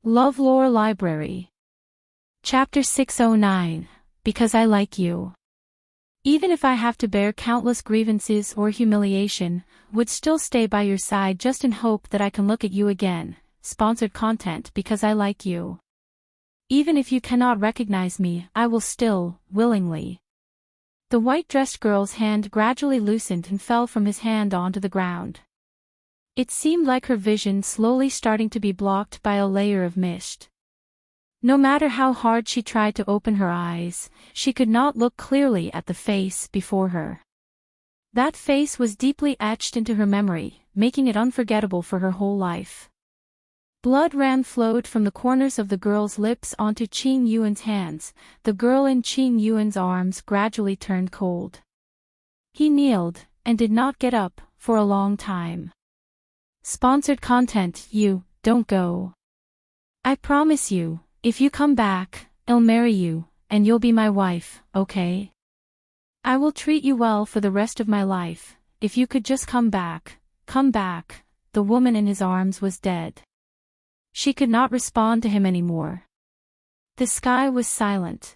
LoveLore Library. Chapter 609, Because I Like You. Even if I have to bear countless grievances or humiliation, would still stay by your side just in hope that I can look at you again. Sponsored content because I like you. Even if you cannot recognize me, I will still, willingly. The white-dressed girl's hand gradually loosened and fell from his hand onto the ground. It seemed like her vision slowly starting to be blocked by a layer of mist. No matter how hard she tried to open her eyes, she could not look clearly at the face before her. That face was deeply etched into her memory, making it unforgettable for her whole life. Blood flowed from the corners of the girl's lips onto Qing Yuan's hands. The girl in Qing Yuan's arms gradually turned cold. He kneeled, and did not get up, for a long time. Sponsored content. You, don't go. I promise you, if you come back, I'll marry you, and you'll be my wife, okay? I will treat you well for the rest of my life. If you could just come back, come back. The woman in his arms was dead. She could not respond to him anymore. The sky was silent.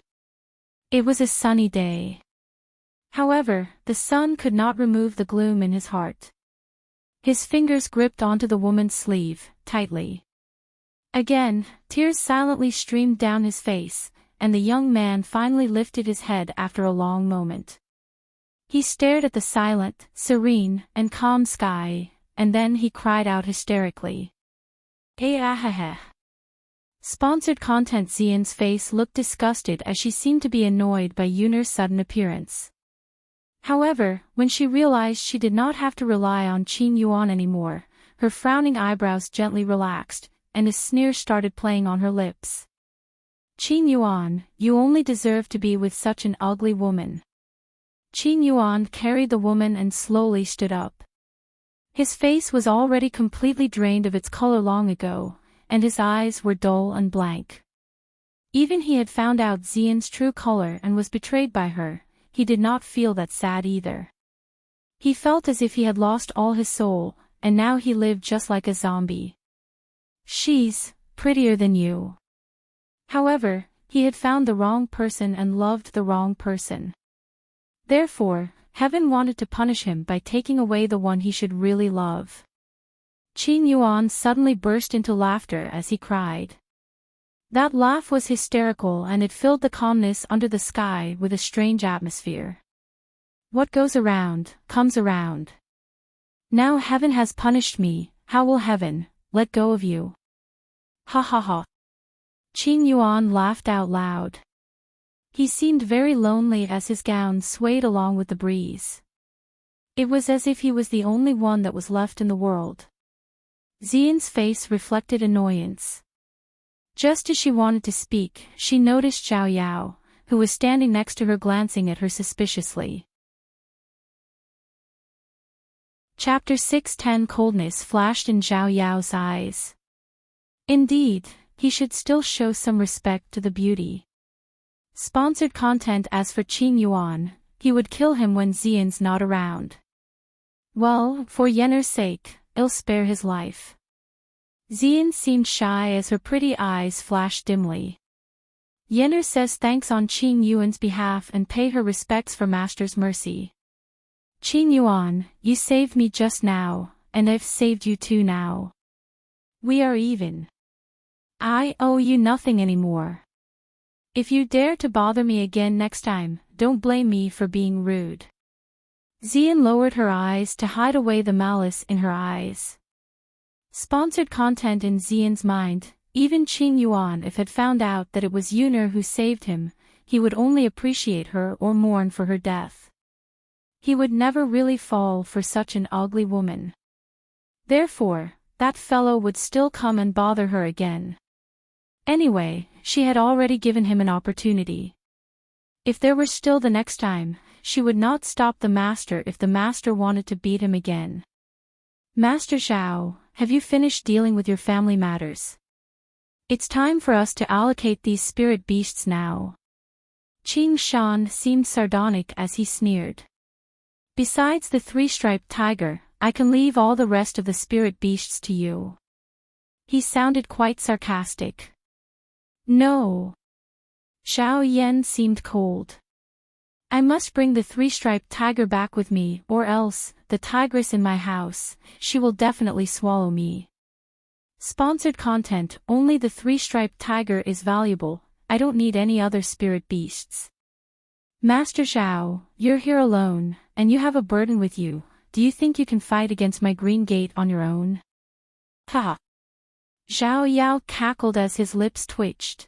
It was a sunny day. However, the sun could not remove the gloom in his heart. His fingers gripped onto the woman's sleeve, tightly. Again, tears silently streamed down his face, and the young man finally lifted his head after a long moment. He stared at the silent, serene, and calm sky, and then he cried out hysterically. "Ah!" Sponsored content. Xian's face looked disgusted as she seemed to be annoyed by Yun'er's sudden appearance. However, when she realized she did not have to rely on Qing Yuan anymore, her frowning eyebrows gently relaxed, and a sneer started playing on her lips. "Qing Yuan, you only deserve to be with such an ugly woman." Qing Yuan carried the woman and slowly stood up. His face was already completely drained of its color long ago, and his eyes were dull and blank. Even he had found out Xian's true color and was betrayed by her. He did not feel that sad either. He felt as if he had lost all his soul, and now he lived just like a zombie. "She's prettier than you." However, he had found the wrong person and loved the wrong person. Therefore, heaven wanted to punish him by taking away the one he should really love. Qing Yuan suddenly burst into laughter as he cried. That laugh was hysterical and it filled the calmness under the sky with a strange atmosphere. What goes around, comes around. Now heaven has punished me, how will heaven let go of you? Ha ha ha. Qing Yuan laughed out loud. He seemed very lonely as his gown swayed along with the breeze. It was as if he was the only one that was left in the world. Xian's face reflected annoyance. Just as she wanted to speak, she noticed Zhao Yao, who was standing next to her glancing at her suspiciously. Chapter 610. Coldness flashed in Zhao Yao's eyes. Indeed, he should still show some respect to the beauty. Sponsored content. As for Qing Yuan, he would kill him when Xian's not around. Well, for Yen'er's sake, I'll spare his life. Xian seemed shy as her pretty eyes flashed dimly. Yen'er says thanks on Qing Yuan's behalf and pay her respects for Master's mercy. Qing Yuan, you saved me just now, and I've saved you too now. We are even. I owe you nothing anymore. If you dare to bother me again next time, don't blame me for being rude. Xian lowered her eyes to hide away the malice in her eyes. Sponsored content. In Xian's mind, even Qing Yuan if had found out that it was Yun'er who saved him, he would only appreciate her or mourn for her death. He would never really fall for such an ugly woman. Therefore, that fellow would still come and bother her again. Anyway, she had already given him an opportunity. If there were still the next time, she would not stop the master if the master wanted to beat him again. Master Zhao, have you finished dealing with your family matters? It's time for us to allocate these spirit beasts now. Qing Shan seemed sardonic as he sneered. Besides the three-striped tiger, I can leave all the rest of the spirit beasts to you. He sounded quite sarcastic. No. Xiao Yan seemed cold. I must bring the three-striped tiger back with me, or else, the tigress in my house, she will definitely swallow me. Sponsored content. Only the three-striped tiger is valuable, I don't need any other spirit beasts. Master Xiao, you're here alone, and you have a burden with you. Do you think you can fight against my green gate on your own? Ha! Zhao Yao cackled as his lips twitched.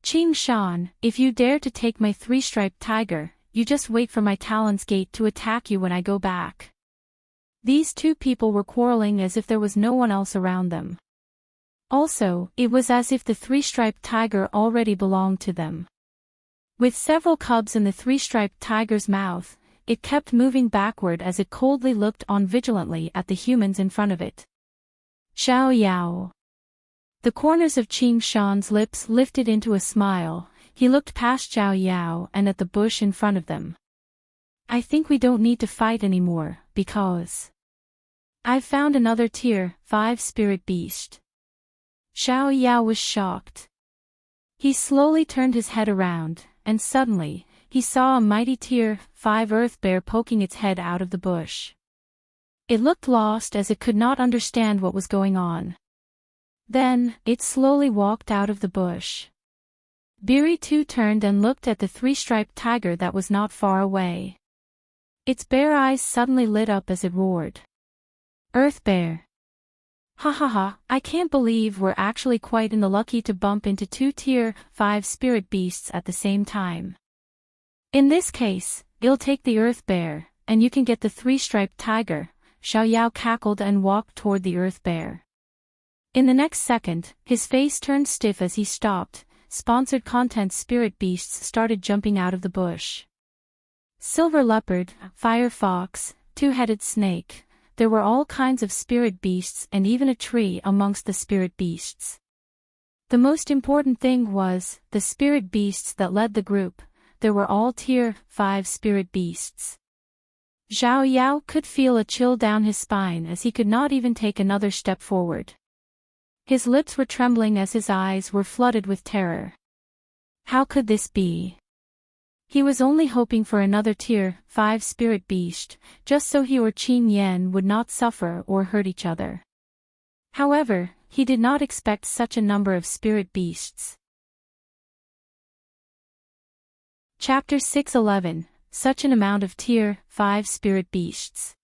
Qing Shan, if you dare to take my three-striped tiger, you just wait for my talon's gate to attack you when I go back. These two people were quarreling as if there was no one else around them. Also, it was as if the three-striped tiger already belonged to them. With several cubs in the three-striped tiger's mouth, it kept moving backward as it coldly looked on vigilantly at the humans in front of it. Xiao Yao. The corners of Qing Shan's lips lifted into a smile. He looked past Xiao Yao and at the bush in front of them. I think we don't need to fight anymore, because I've found another tier 5 spirit beast. Xiao Yao was shocked. He slowly turned his head around, and suddenly, he saw a mighty tier 5 earth bear poking its head out of the bush. It looked lost as it could not understand what was going on. Then, it slowly walked out of the bush. Biri too turned and looked at the three-striped tiger that was not far away. Its bear eyes suddenly lit up as it roared. Earth bear. Ha ha ha, I can't believe we're actually quite in the lucky to bump into 2 tier 5 spirit beasts at the same time. In this case, I'll take the earth bear, and you can get the three-striped tiger. Xiao Yao cackled and walked toward the earth bear. In the next second, his face turned stiff as he stopped. Sponsored content spirit beasts started jumping out of the bush. Silver leopard, fire fox, two-headed snake. There were all kinds of spirit beasts and even a tree amongst the spirit beasts. The most important thing was, the spirit beasts that led the group. There were all tier 5 spirit beasts. Zhao Yao could feel a chill down his spine as he could not even take another step forward. His lips were trembling as his eyes were flooded with terror. How could this be? He was only hoping for another tier 5 spirit beast, just so he or Qin Yan would not suffer or hurt each other. However, he did not expect such a number of spirit beasts. Chapter 611, Such an amount of tier 5 spirit beasts.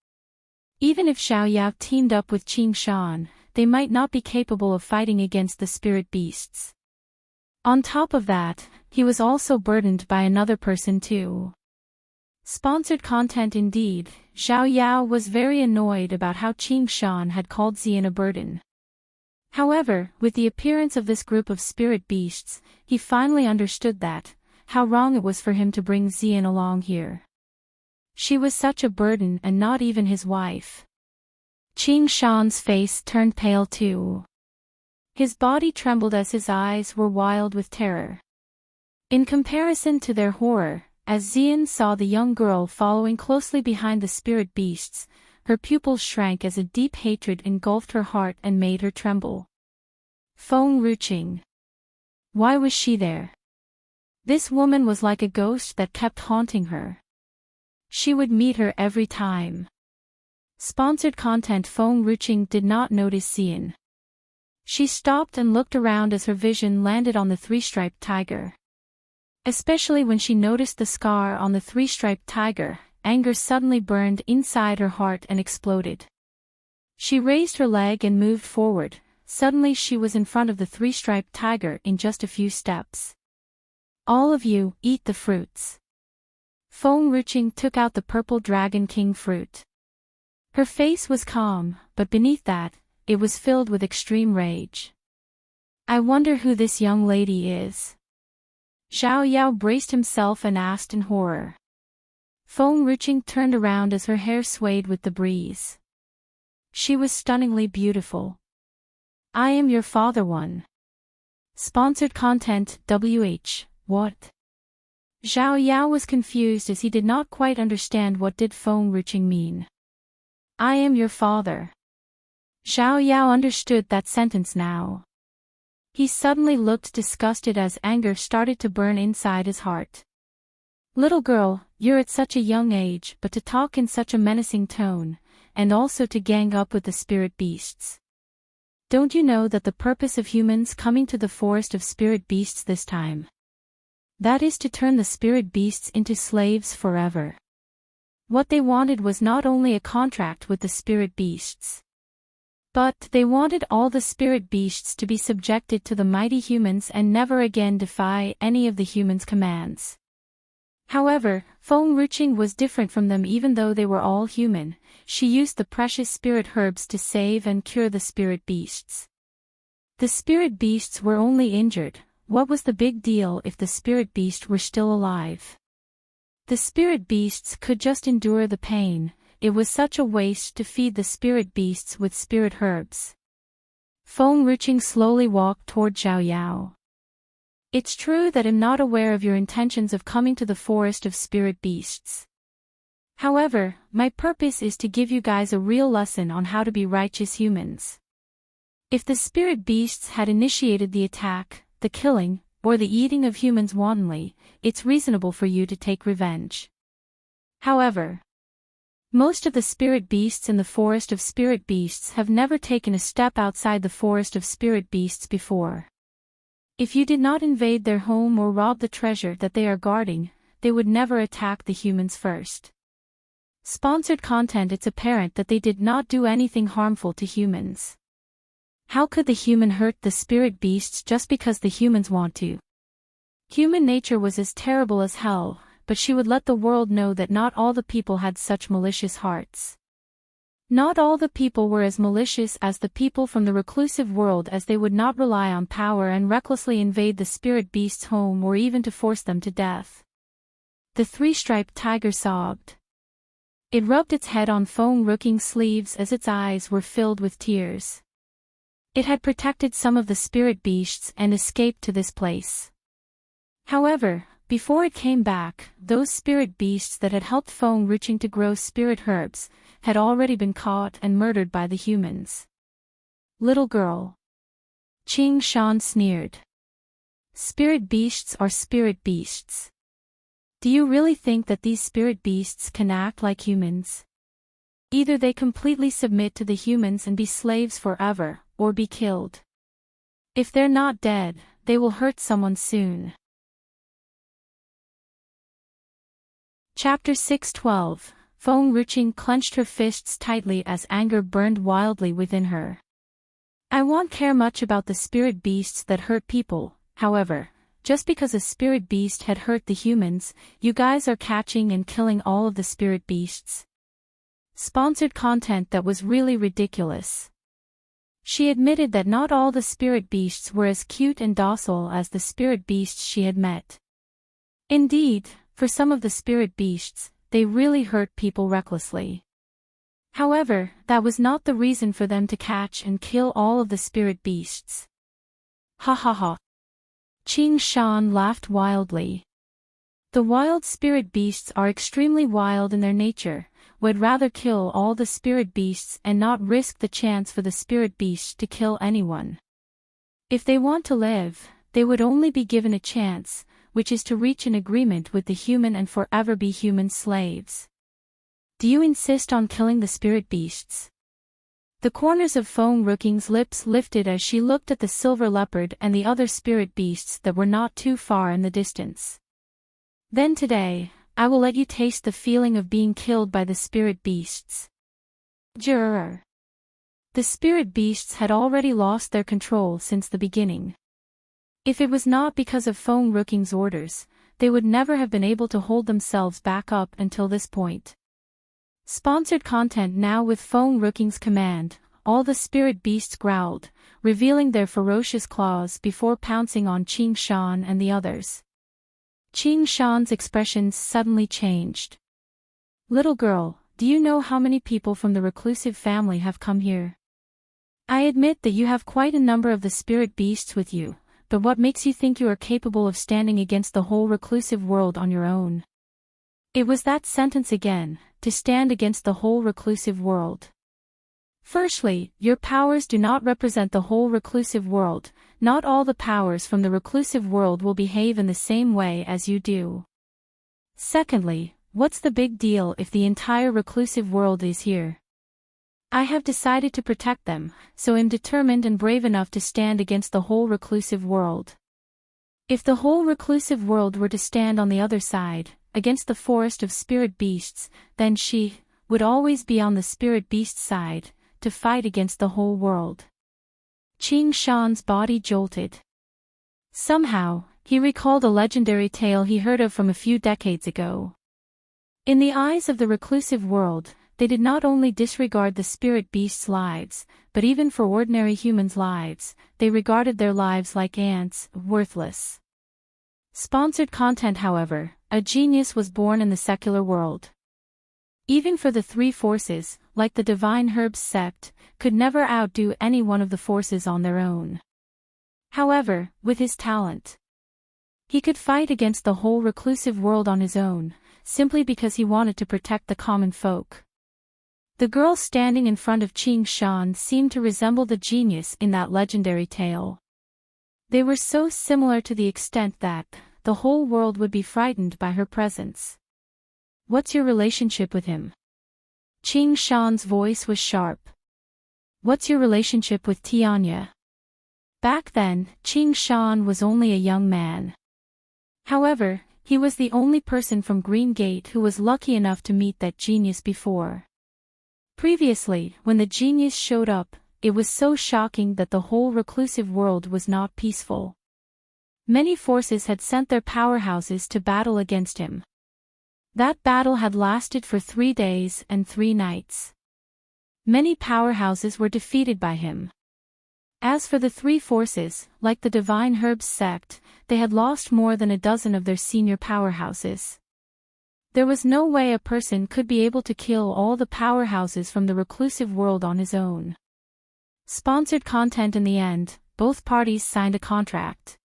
Even if Xiao Yao teamed up with Qing Shan, they might not be capable of fighting against the spirit beasts. On top of that, he was also burdened by another person too. Sponsored content indeed. Xiao Yao was very annoyed about how Qing Shan had called Xian a burden. However, with the appearance of this group of spirit beasts, he finally understood that, how wrong it was for him to bring Xian along here. She was such a burden and not even his wife. Qing Shan's face turned pale too. His body trembled as his eyes were wild with terror. In comparison to their horror, as Xian saw the young girl following closely behind the spirit beasts, her pupils shrank as a deep hatred engulfed her heart and made her tremble. Feng Ruqing. Why was she there? This woman was like a ghost that kept haunting her. She would meet her every time. Sponsored content. Feng Ruqing did not notice Xian. She stopped and looked around as her vision landed on the three-striped tiger. Especially when she noticed the scar on the three-striped tiger, anger suddenly burned inside her heart and exploded. She raised her leg and moved forward. Suddenly she was in front of the three-striped tiger in just a few steps. All of you, eat the fruits. Feng Ruqing took out the purple dragon king fruit. Her face was calm, but beneath that, it was filled with extreme rage. I wonder who this young lady is. Xiao Yao braced himself and asked in horror. Feng Ruqing turned around as her hair swayed with the breeze. She was stunningly beautiful. I am your father one. Sponsored content. What? Xiao Yao was confused as he did not quite understand what did Feng Ruqing mean. I am your father. Xiao Yao understood that sentence now. He suddenly looked disgusted as anger started to burn inside his heart. Little girl, you're at such a young age, but to talk in such a menacing tone, and also to gang up with the spirit beasts. Don't you know that the purpose of humans coming to the forest of spirit beasts this time? That is to turn the spirit beasts into slaves forever. What they wanted was not only a contract with the spirit beasts, but they wanted all the spirit beasts to be subjected to the mighty humans and never again defy any of the humans' commands. However, Feng Ruqing was different from them. Even though they were all human, she used the precious spirit herbs to save and cure the spirit beasts. The spirit beasts were only injured. What was the big deal if the spirit beast were still alive? The spirit beasts could just endure the pain. It was such a waste to feed the spirit beasts with spirit herbs. Feng Ruqing slowly walked toward Xiao Yao. It's true that I'm not aware of your intentions of coming to the forest of spirit beasts. However, my purpose is to give you guys a real lesson on how to be righteous humans. If the spirit beasts had initiated the attack, the killing, or the eating of humans wantonly, it's reasonable for you to take revenge. However, most of the spirit beasts in the forest of spirit beasts have never taken a step outside the forest of spirit beasts before. If you did not invade their home or rob the treasure that they are guarding, they would never attack the humans first. Sponsored content. It's apparent that they did not do anything harmful to humans. How could the human hurt the spirit beasts just because the humans want to? Human nature was as terrible as hell, but she would let the world know that not all the people had such malicious hearts. Not all the people were as malicious as the people from the reclusive world, as they would not rely on power and recklessly invade the spirit beast's home or even to force them to death. The three-striped tiger sobbed. It rubbed its head on Feng Ruqing's sleeves as its eyes were filled with tears. It had protected some of the spirit beasts and escaped to this place. However, before it came back, those spirit beasts that had helped Feng Ruqing to grow spirit herbs had already been caught and murdered by the humans. Little girl. Qing Shan sneered. Spirit beasts are spirit beasts. Do you really think that these spirit beasts can act like humans? Either they completely submit to the humans and be slaves forever, or be killed. If they're not dead, they will hurt someone soon. Chapter 6:12. Feng Ruqing clenched her fists tightly as anger burned wildly within her. I won't care much about the spirit beasts that hurt people. However, just because a spirit beast had hurt the humans, you guys are catching and killing all of the spirit beasts. Sponsored content. That was really ridiculous. She admitted that not all the spirit beasts were as cute and docile as the spirit beasts she had met. Indeed, for some of the spirit beasts, they really hurt people recklessly. However, that was not the reason for them to catch and kill all of the spirit beasts. Ha ha ha. Qing Shan laughed wildly. The wild spirit beasts are extremely wild in their nature, would rather kill all the spirit beasts and not risk the chance for the spirit beast to kill anyone. If they want to live, they would only be given a chance, which is to reach an agreement with the human and forever be human slaves. Do you insist on killing the spirit beasts? The corners of Feng Ruqing's lips lifted as she looked at the silver leopard and the other spirit beasts that were not too far in the distance. Then today, I will let you taste the feeling of being killed by the spirit beasts. Jurr. The spirit beasts had already lost their control since the beginning. If it was not because of Feng Ruqing's orders, they would never have been able to hold themselves back up until this point. Sponsored content. Now with Feng Ruqing's command, all the spirit beasts growled, revealing their ferocious claws before pouncing on Qing Shan and the others. Qing Shan's expressions suddenly changed. Little girl, do you know how many people from the reclusive family have come here? I admit that you have quite a number of the spirit beasts with you, but what makes you think you are capable of standing against the whole reclusive world on your own? It was that sentence again, to stand against the whole reclusive world. Firstly, your powers do not represent the whole reclusive world. Not all the powers from the reclusive world will behave in the same way as you do. Secondly, what's the big deal if the entire reclusive world is here? I have decided to protect them, so am determined and brave enough to stand against the whole reclusive world. If the whole reclusive world were to stand on the other side, against the forest of spirit beasts, then she would always be on the spirit beast side, to fight against the whole world. Qing Shan's body jolted. Somehow, he recalled a legendary tale he heard of from a few decades ago. In the eyes of the reclusive world, they did not only disregard the spirit beasts' lives, but even for ordinary humans' lives, they regarded their lives like ants, worthless. Sponsored content. However, a genius was born in the secular world. Even for the three forces, like the divine herbs sept, could never outdo any one of the forces on their own. However, with his talent, he could fight against the whole reclusive world on his own, simply because he wanted to protect the common folk. The girl standing in front of Qing Shan seemed to resemble the genius in that legendary tale. They were so similar to the extent that the whole world would be frightened by her presence. What's your relationship with him? Qing Shan's voice was sharp. What's your relationship with Tianya? Back then, Qing Shan was only a young man. However, he was the only person from Green Gate who was lucky enough to meet that genius before. Previously, when the genius showed up, it was so shocking that the whole reclusive world was not peaceful. Many forces had sent their powerhouses to battle against him. That battle had lasted for 3 days and 3 nights. Many powerhouses were defeated by him. As for the three forces, like the Divine Herbs sect, they had lost more than a dozen of their senior powerhouses. There was no way a person could be able to kill all the powerhouses from the reclusive world on his own. Sponsored content. In the end, both parties signed a contract.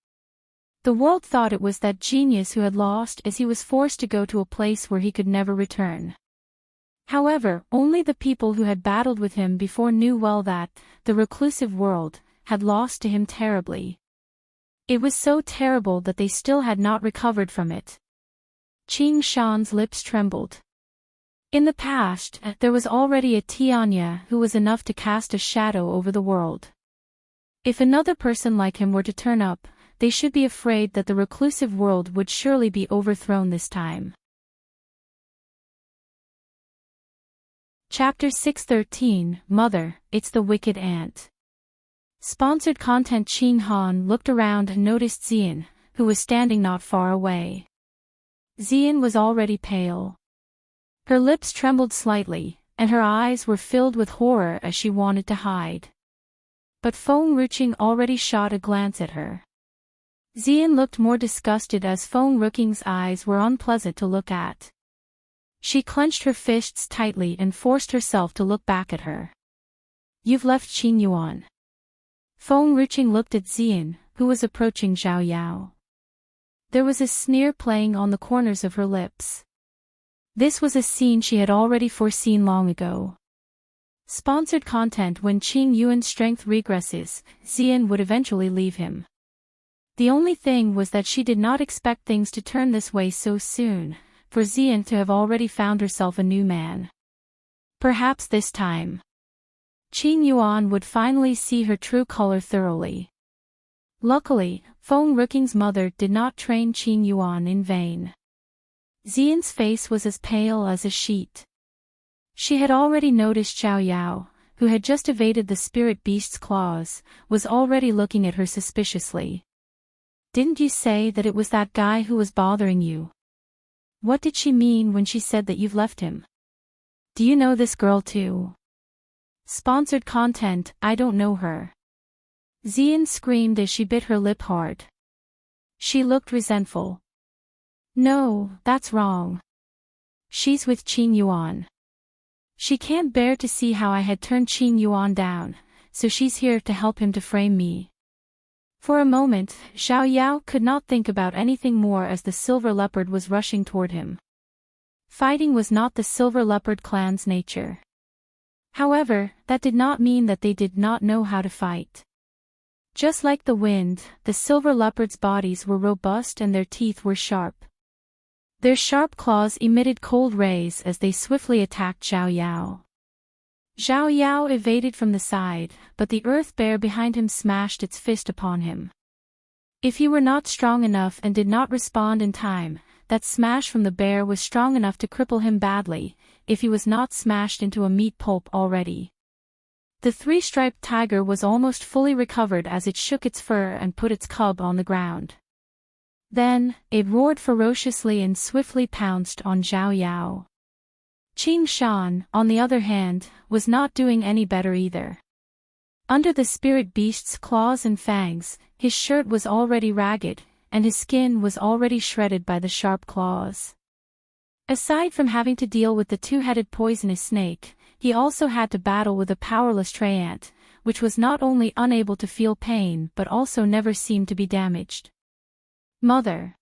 The world thought it was that genius who had lost, as he was forced to go to a place where he could never return. However, only the people who had battled with him before knew well that the reclusive world had lost to him terribly. It was so terrible that they still had not recovered from it. Qing Shan's lips trembled. In the past, there was already a Tianya who was enough to cast a shadow over the world. If another person like him were to turn up, they should be afraid that the reclusive world would surely be overthrown this time. Chapter 613, Mother, It's the Wicked Ant. Sponsored content. Qing Han looked around and noticed Xian, who was standing not far away. Xian was already pale. Her lips trembled slightly, and her eyes were filled with horror as she wanted to hide. But Feng Ruqing already shot a glance at her. Xian looked more disgusted as Feng Ruqing's eyes were unpleasant to look at. She clenched her fists tightly and forced herself to look back at her. You've left Qing Yuan. Feng Ruqing looked at Xian, who was approaching Zhao Yao. There was a sneer playing on the corners of her lips. This was a scene she had already foreseen long ago. Sponsored content. When Qing Yuan's strength regresses, Xian would eventually leave him. The only thing was that she did not expect things to turn this way so soon, for Xian to have already found herself a new man. Perhaps this time, Qing Yuan would finally see her true color thoroughly. Luckily, Feng Ruqing's mother did not train Qing Yuan in vain. Xian's face was as pale as a sheet. She had already noticed Zhao Yao, who had just evaded the spirit beast's claws, was already looking at her suspiciously. Didn't you say that it was that guy who was bothering you? What did she mean when she said that you've left him? Do you know this girl too? Sponsored content. I don't know her. Xian screamed as she bit her lip hard. She looked resentful. No, that's wrong. She's with Qing Yuan. She can't bear to see how I had turned Qing Yuan down, so she's here to help him to frame me. For a moment, Zhao Yao could not think about anything more as the silver leopard was rushing toward him. Fighting was not the silver leopard clan's nature. However, that did not mean that they did not know how to fight. Just like the wind, the silver leopards' bodies were robust and their teeth were sharp. Their sharp claws emitted cold rays as they swiftly attacked Xiao Yao. Xiao Yao evaded from the side, but the earth bear behind him smashed its fist upon him. If he were not strong enough and did not respond in time, that smash from the bear was strong enough to cripple him badly, if he was not smashed into a meat pulp already. The three-striped tiger was almost fully recovered as it shook its fur and put its cub on the ground. Then, it roared ferociously and swiftly pounced on Xiao Yao. Qing Shan, on the other hand, was not doing any better either. Under the spirit beast's claws and fangs, his shirt was already ragged, and his skin was already shredded by the sharp claws. Aside from having to deal with the two-headed poisonous snake, he also had to battle with a powerless Treant, which was not only unable to feel pain but also never seemed to be damaged. Mother.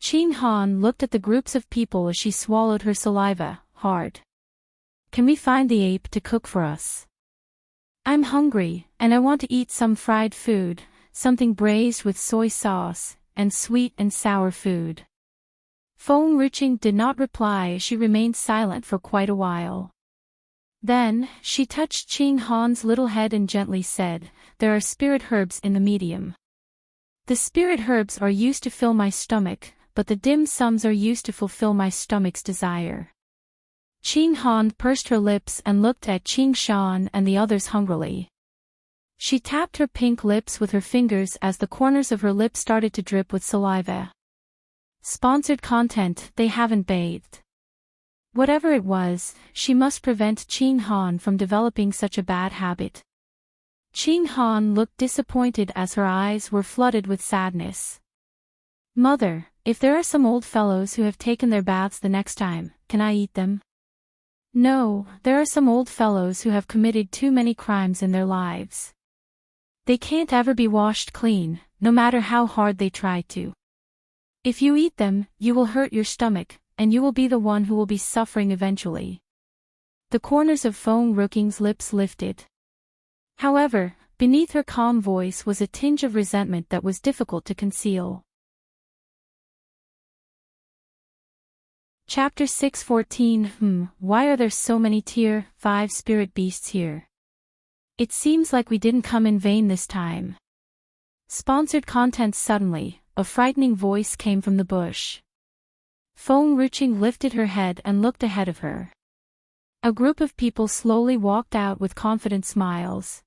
Qing Han looked at the groups of people as she swallowed her saliva, hard. Can we find the ape to cook for us? I'm hungry, and I want to eat some fried food, something braised with soy sauce, and sweet and sour food. Feng Ruqing did not reply as she remained silent for quite a while. Then, she touched Qing Han's little head and gently said, "There are spirit herbs in the medium. The spirit herbs are used to fill my stomach, but the dim sums are used to fulfill my stomach's desire." Qing Han pursed her lips and looked at Qing Shan and the others hungrily. She tapped her pink lips with her fingers as the corners of her lips started to drip with saliva. Sponsored content: they haven't bathed. Whatever it was, she must prevent Qing Han from developing such a bad habit. Qing Han looked disappointed as her eyes were flooded with sadness. Mother, if there are some old fellows who have taken their baths the next time, can I eat them? No, there are some old fellows who have committed too many crimes in their lives. They can't ever be washed clean, no matter how hard they try to. If you eat them, you will hurt your stomach, and you will be the one who will be suffering eventually. The corners of Feng Ruqing's lips lifted. However, beneath her calm voice was a tinge of resentment that was difficult to conceal. Chapter 6:14 Why are there so many Tier 5 spirit beasts here? It seems like we didn't come in vain this time. Sponsored content. Suddenly, a frightening voice came from the bush. Feng Ruqing lifted her head and looked ahead of her. A group of people slowly walked out with confident smiles.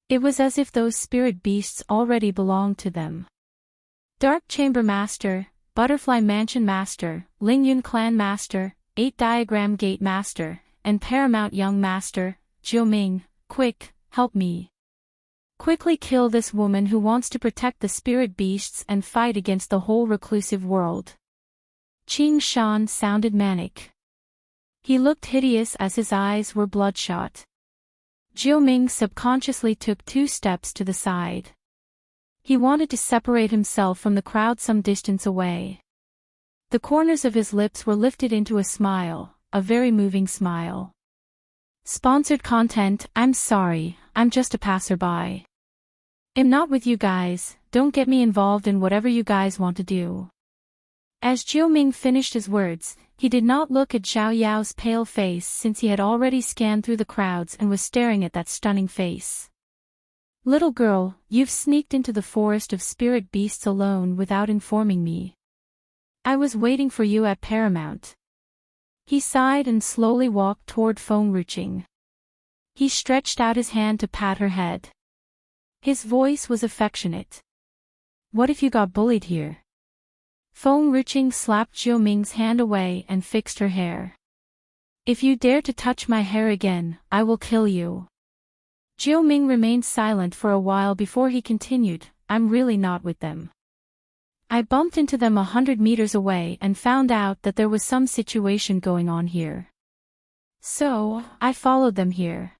It was as if those spirit beasts already belonged to them. Dark Chamber Master, Butterfly Mansion Master, Lingyun Clan Master, 8 Diagram Gate Master, and Paramount Young Master, Jiuming, quick, help me. Quickly kill this woman who wants to protect the spirit beasts and fight against the whole reclusive world. Qing Shan sounded manic. He looked hideous as his eyes were bloodshot. Jiuming subconsciously took 2 steps to the side. He wanted to separate himself from the crowd some distance away. The corners of his lips were lifted into a smile, a very moving smile. Sponsored content. I'm sorry, I'm just a passerby. I'm not with you guys, don't get me involved in whatever you guys want to do. As Jiuming finished his words, he did not look at Xiao Yao's pale face since he had already scanned through the crowds and was staring at that stunning face. Little girl, you've sneaked into the forest of spirit beasts alone without informing me. I was waiting for you at Paramount. He sighed and slowly walked toward Feng Ruqing. He stretched out his hand to pat her head. His voice was affectionate. What if you got bullied here? Feng Ruqing slapped Jiuming's hand away and fixed her hair. If you dare to touch my hair again, I will kill you. Jiuming remained silent for a while before he continued, I'm really not with them. I bumped into them 100 meters away and found out that there was some situation going on here. So, I followed them here.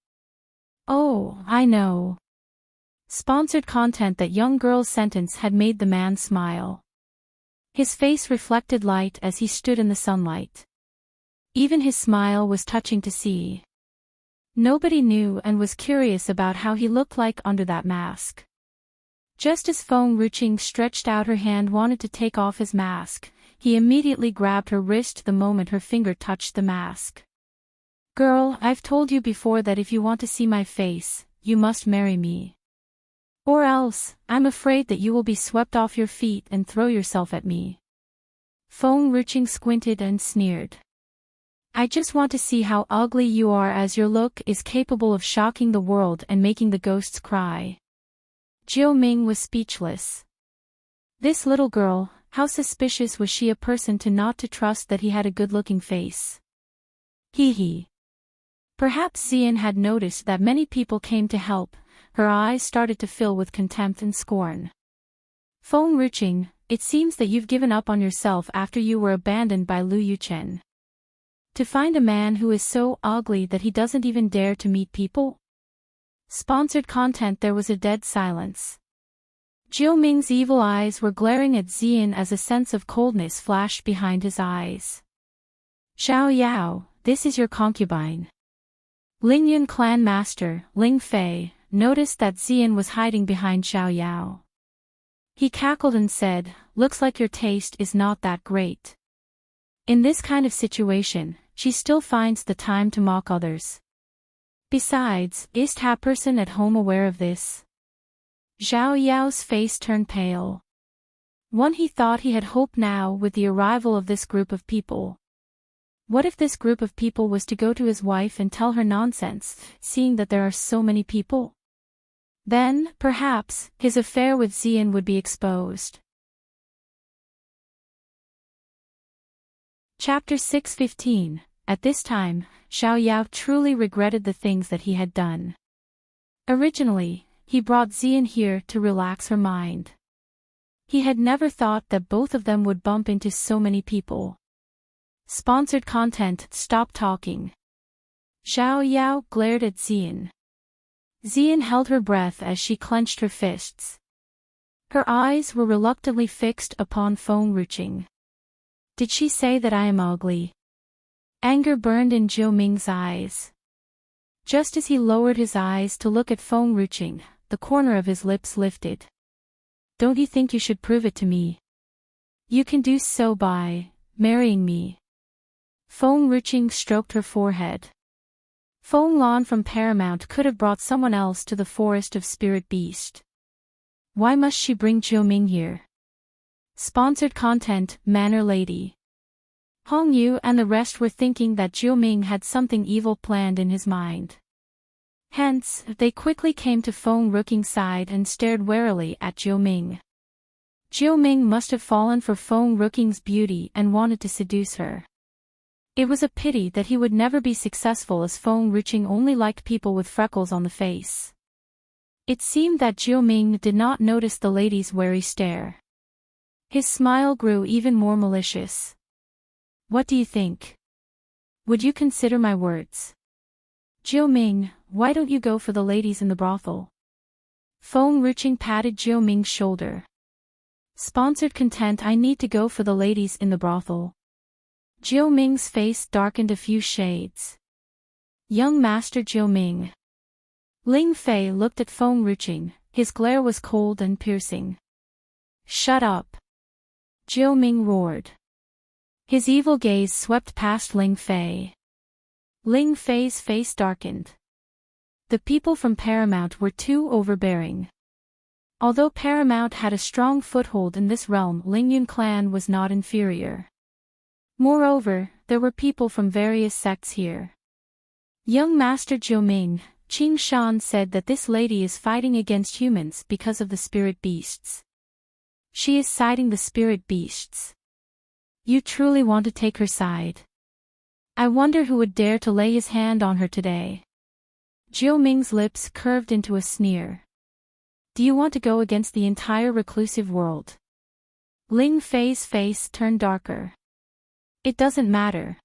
Oh, I know. Sponsored content. That young girl's sentence had made the man smile. His face reflected light as he stood in the sunlight. Even his smile was touching to see. Nobody knew and was curious about how he looked like under that mask. Just as Feng Ruqing stretched out her hand wanted to take off his mask, he immediately grabbed her wrist the moment her finger touched the mask. Girl, I've told you before that if you want to see my face, you must marry me. Or else, I'm afraid that you will be swept off your feet and throw yourself at me. Feng Ruqing squinted and sneered. I just want to see how ugly you are, as your look is capable of shocking the world and making the ghosts cry. Jiu Ming was speechless. This little girl, how suspicious was she a person to not to trust that he had a good-looking face. Hee. Perhaps Xian had noticed that many people came to help. Her eyes started to fill with contempt and scorn. Feng Ruqing, it seems that you've given up on yourself after you were abandoned by Lu Yuchen. To find a man who is so ugly that he doesn't even dare to meet people? Sponsored content. There was a dead silence. Jiu Ming's evil eyes were glaring at Xian as a sense of coldness flashed behind his eyes. Xiao Yao, this is your concubine. Lingyun clan master, Ling Fei, noticed that Xian was hiding behind Xiao Yao. He cackled and said, looks like your taste is not that great. In this kind of situation, she still finds the time to mock others. Besides, is that person at home aware of this? Xiao Yao's face turned pale. He thought he had hope now with the arrival of this group of people. What if this group of people was to go to his wife and tell her nonsense, seeing that there are so many people? Then, perhaps, his affair with Xian would be exposed. Chapter 6:15. At this time, Xiao Yao truly regretted the things that he had done. Originally, he brought Xian here to relax her mind. He had never thought that both of them would bump into so many people. Sponsored content. Stop talking. Xiao Yao glared at Xian. Xian held her breath as she clenched her fists. Her eyes were reluctantly fixed upon Feng Ruqing. Did she say that I am ugly? Anger burned in Jiu Ming's eyes. Just as he lowered his eyes to look at Feng Ruqing, the corner of his lips lifted. Don't you think you should prove it to me? You can do so by marrying me. Feng Ruqing stroked her forehead. Feng Lan from Paramount could have brought someone else to the forest of Spirit Beast. Why must she bring Jiu Ming here? Sponsored content. Manor Lady. Hong Yu and the rest were thinking that Jiu Ming had something evil planned in his mind. Hence, they quickly came to Feng Ruqing's side and stared warily at Jiu Ming. Jiu Ming must have fallen for Feng Ruqing's beauty and wanted to seduce her. It was a pity that he would never be successful, as Feng Ruqing only liked people with freckles on the face. It seemed that Jiu Ming did not notice the lady's wary stare. His smile grew even more malicious. What do you think? Would you consider my words? Jiu Ming, why don't you go for the ladies in the brothel? Feng Ruqing patted Jiu Ming's shoulder. Sponsored content. I need to go for the ladies in the brothel. Jiu Ming's face darkened a few shades. Young Master Jiu Ming. Ling Fei looked at Feng Ruqing. His glare was cold and piercing. Shut up! Jiu Ming roared. His evil gaze swept past Ling Fei. Ling Fei's face darkened. The people from Paramount were too overbearing. Although Paramount had a strong foothold in this realm, Lingyun clan was not inferior. Moreover, there were people from various sects here. Young Master Jiu Ming, Qing Shan said that this lady is fighting against humans because of the spirit beasts. She is siding the spirit beasts. You truly want to take her side? I wonder who would dare to lay his hand on her today. Jiu Ming's lips curved into a sneer. Do you want to go against the entire reclusive world? Ling Fei's face turned darker. It doesn't matter.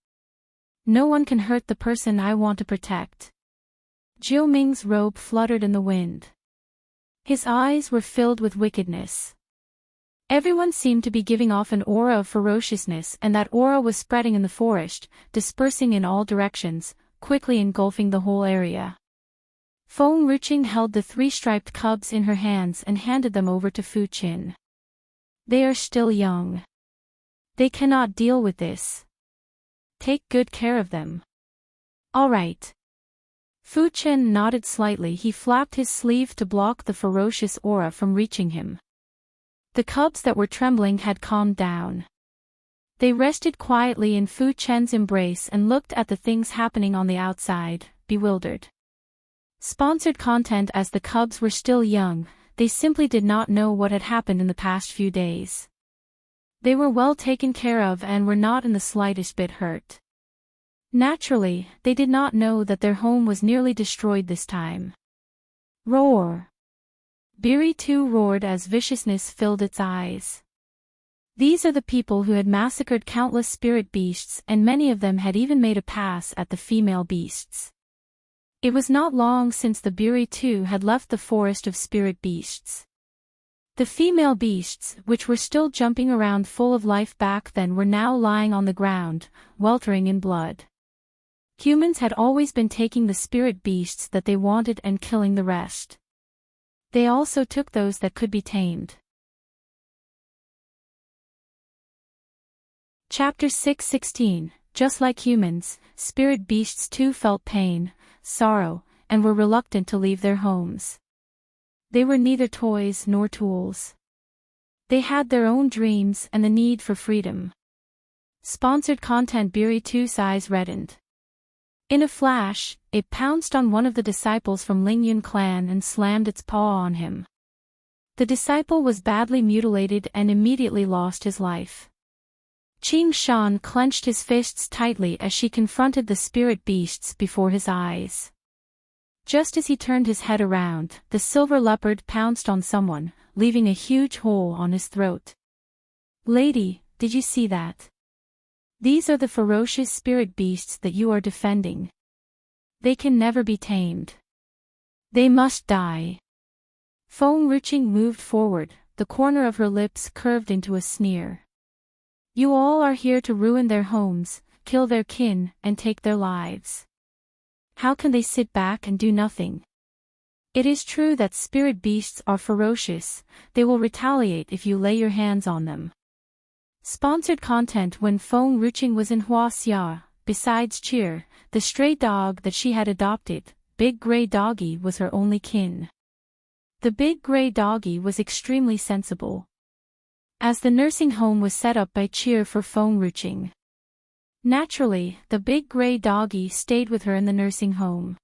No one can hurt the person I want to protect. Jiu Ming's robe fluttered in the wind. His eyes were filled with wickedness. Everyone seemed to be giving off an aura of ferociousness, and that aura was spreading in the forest, dispersing in all directions, quickly engulfing the whole area. Feng-Ruching held the 3 striped cubs in her hands and handed them over to Fu-Qin. They are still young. They cannot deal with this. Take good care of them. All right. Fu-Qin nodded slightly. He flapped his sleeve to block the ferocious aura from reaching him. The cubs that were trembling had calmed down. They rested quietly in Fu-Chen's embrace and looked at the things happening on the outside, bewildered. Sponsored content. As the cubs were still young, they simply did not know what had happened in the past few days. They were well taken care of and were not in the slightest bit hurt. Naturally, they did not know that their home was nearly destroyed this time. Roar! Biri too roared as viciousness filled its eyes. These are the people who had massacred countless spirit beasts, and many of them had even made a pass at the female beasts. It was not long since the Biri too had left the forest of spirit beasts. The female beasts, which were still jumping around full of life back then, were now lying on the ground, weltering in blood. Humans had always been taking the spirit beasts that they wanted and killing the rest. They also took those that could be tamed. Chapter 6:16. Just like humans, spirit beasts too felt pain, sorrow, and were reluctant to leave their homes. They were neither toys nor tools. They had their own dreams and the need for freedom. Sponsored content. Biri 2's eyes reddened. In a flash, it pounced on one of the disciples from Lingyun clan and slammed its paw on him. The disciple was badly mutilated and immediately lost his life. Qing Shan clenched his fists tightly as she confronted the spirit beasts before his eyes. Just as he turned his head around, the silver leopard pounced on someone, leaving a huge hole on his throat. Lady, did you see that? These are the ferocious spirit beasts that you are defending. They can never be tamed. They must die. Feng-Ruching moved forward, the corner of her lips curved into a sneer. You all are here to ruin their homes, kill their kin, and take their lives. How can they sit back and do nothing? It is true that spirit beasts are ferocious, they will retaliate if you lay your hands on them. Sponsored content. When Feng-Ruching was in Huaxia, besides Cheer, the stray dog that she had adopted, Big Grey Doggy was her only kin. The Big Grey Doggy was extremely sensible. As the nursing home was set up by Cheer for Feng-Ruching. Naturally, the Big Grey Doggy stayed with her in the nursing home.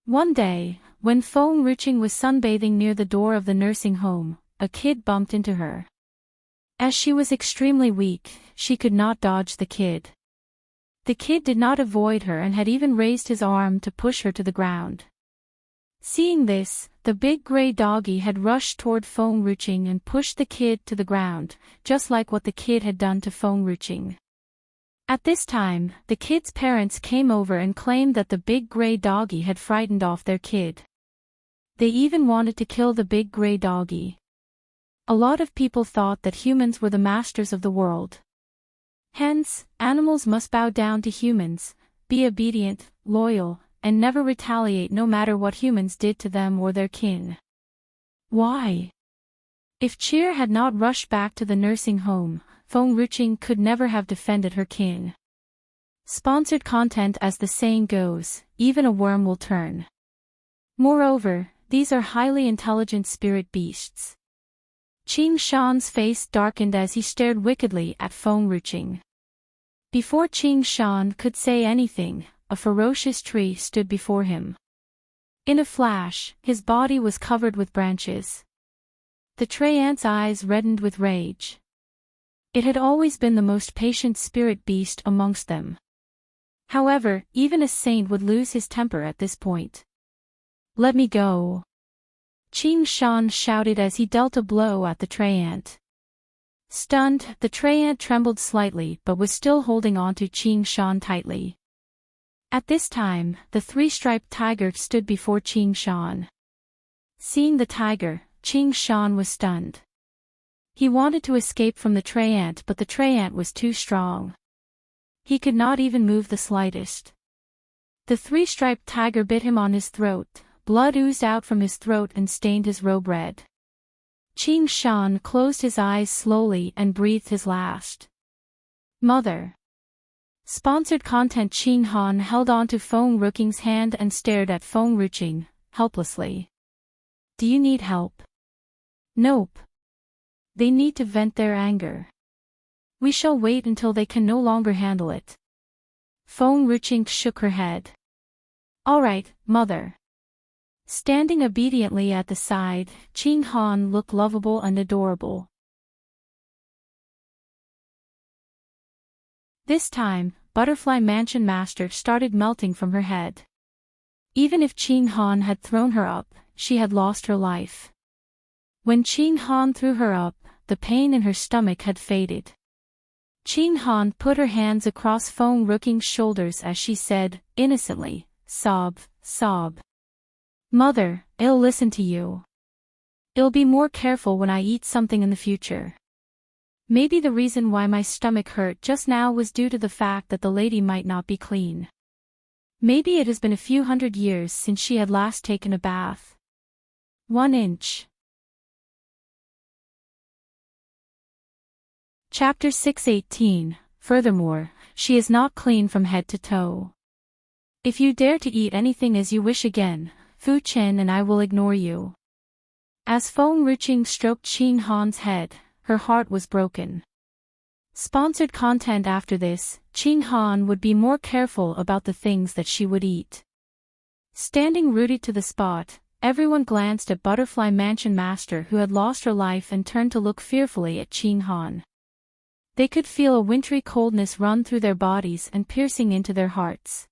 One day, when Feng-Ruching was sunbathing near the door of the nursing home, a kid bumped into her. As she was extremely weak, she could not dodge the kid. The kid did not avoid her and had even raised his arm to push her to the ground. Seeing this, the Big Grey Doggy had rushed toward Feng-Ruching and pushed the kid to the ground, just like what the kid had done to Feng-Ruching. At this time, the kid's parents came over and claimed that the Big Grey Doggy had frightened off their kid. They even wanted to kill the Big Grey Doggy. A lot of people thought that humans were the masters of the world. Hence, animals must bow down to humans, be obedient, loyal, and never retaliate no matter what humans did to them or their kin. Why? If Cheer had not rushed back to the nursing home, Feng-Ruching could never have defended her kin. Sponsored content. As the saying goes, even a worm will turn. Moreover, these are highly intelligent spirit beasts. Qing Shan's face darkened as he stared wickedly at Feng-Ruching. Before Qing Shan could say anything, a ferocious tree stood before him. In a flash, his body was covered with branches. The tree ant's eyes reddened with rage. It had always been the most patient spirit beast amongst them. However, even a saint would lose his temper at this point. Let me go. Qing Shan shouted as he dealt a blow at the tree ant. Stunned, the tree ant trembled slightly but was still holding on to Qing Shan tightly. At this time, the 3-striped tiger stood before Qing Shan. Seeing the tiger, Qing Shan was stunned. He wanted to escape from the tree ant, but the tree ant was too strong. He could not even move the slightest. The three-striped tiger bit him on his throat, blood oozed out from his throat and stained his robe red. Qing Shan closed his eyes slowly and breathed his last. Mother. Sponsored content. Qing Han held on to Feng Ruqing's hand and stared at Feng Ruqing, helplessly. Do you need help? Nope. They need to vent their anger. We shall wait until they can no longer handle it. Feng Ruqing shook her head. All right, mother. Standing obediently at the side, Qing Han looked lovable and adorable. This time, Butterfly Mansion Master started melting from her head. Even if Qing Han had thrown her up, she had lost her life. When Qing Han threw her up, the pain in her stomach had faded. Qing Han put her hands across Feng Ruqing's shoulders as she said, innocently, sob, sob. Mother, I'll listen to you. I'll be more careful when I eat something in the future. Maybe the reason why my stomach hurt just now was due to the fact that the lady might not be clean. Maybe it has been a few hundred years since she had last taken a bath. 1 inch. Chapter 618. Furthermore, she is not clean from head to toe. If you dare to eat anything as you wish again, Fu Chen and I will ignore you. As Feng Ruqing stroked Qing Han's head, her heart was broken. Sponsored content. After this, Qing Han would be more careful about the things that she would eat. Standing rooted to the spot, everyone glanced at Butterfly Mansion Master, who had lost her life, and turned to look fearfully at Qing Han. They could feel a wintry coldness run through their bodies and piercing into their hearts.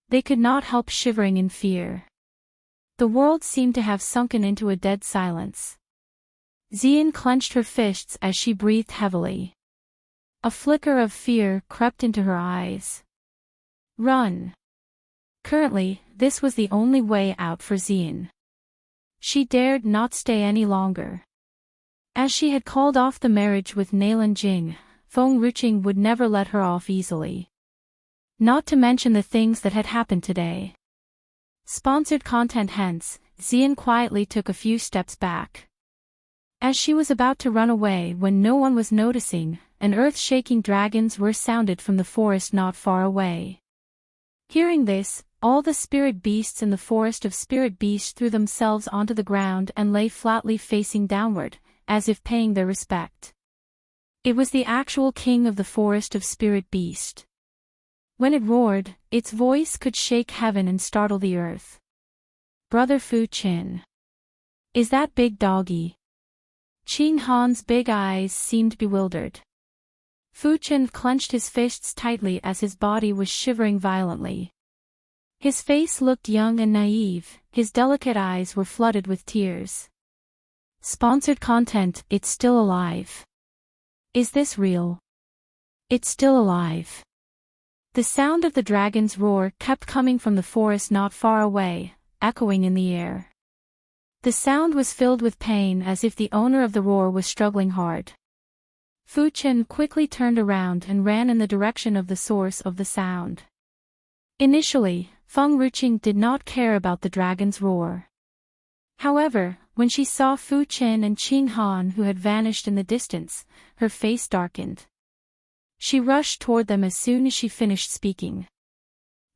They could not help shivering in fear. The world seemed to have sunken into a dead silence. Xian clenched her fists as she breathed heavily. A flicker of fear crept into her eyes. Run. Currently, this was the only way out for Xian. She dared not stay any longer. As she had called off the marriage with Nailan Jing, Feng Ruqing would never let her off easily. Not to mention the things that had happened today. Sponsored content. Hence, Xian quietly took a few steps back. As she was about to run away when no one was noticing, an earth-shaking dragon's roar sounded from the forest not far away. Hearing this, all the spirit beasts in the forest of spirit beasts threw themselves onto the ground and lay flatly facing downward, as if paying their respect. It was the actual king of the forest of spirit beast. When it roared, its voice could shake heaven and startle the earth. Brother Fu Qin. Is that big doggy? Qing Han's big eyes seemed bewildered. Fu Qin clenched his fists tightly as his body was shivering violently. His face looked young and naive, his delicate eyes were flooded with tears. Sponsored content. It's still alive. Is this real? It's still alive. The sound of the dragon's roar kept coming from the forest not far away, echoing in the air. The sound was filled with pain, as if the owner of the roar was struggling hard. Fu Qin quickly turned around and ran in the direction of the source of the sound. Initially, Feng Ruqing did not care about the dragon's roar. However, when she saw Fu Qin and Qing Han, who had vanished in the distance, her face darkened. She rushed toward them as soon as she finished speaking.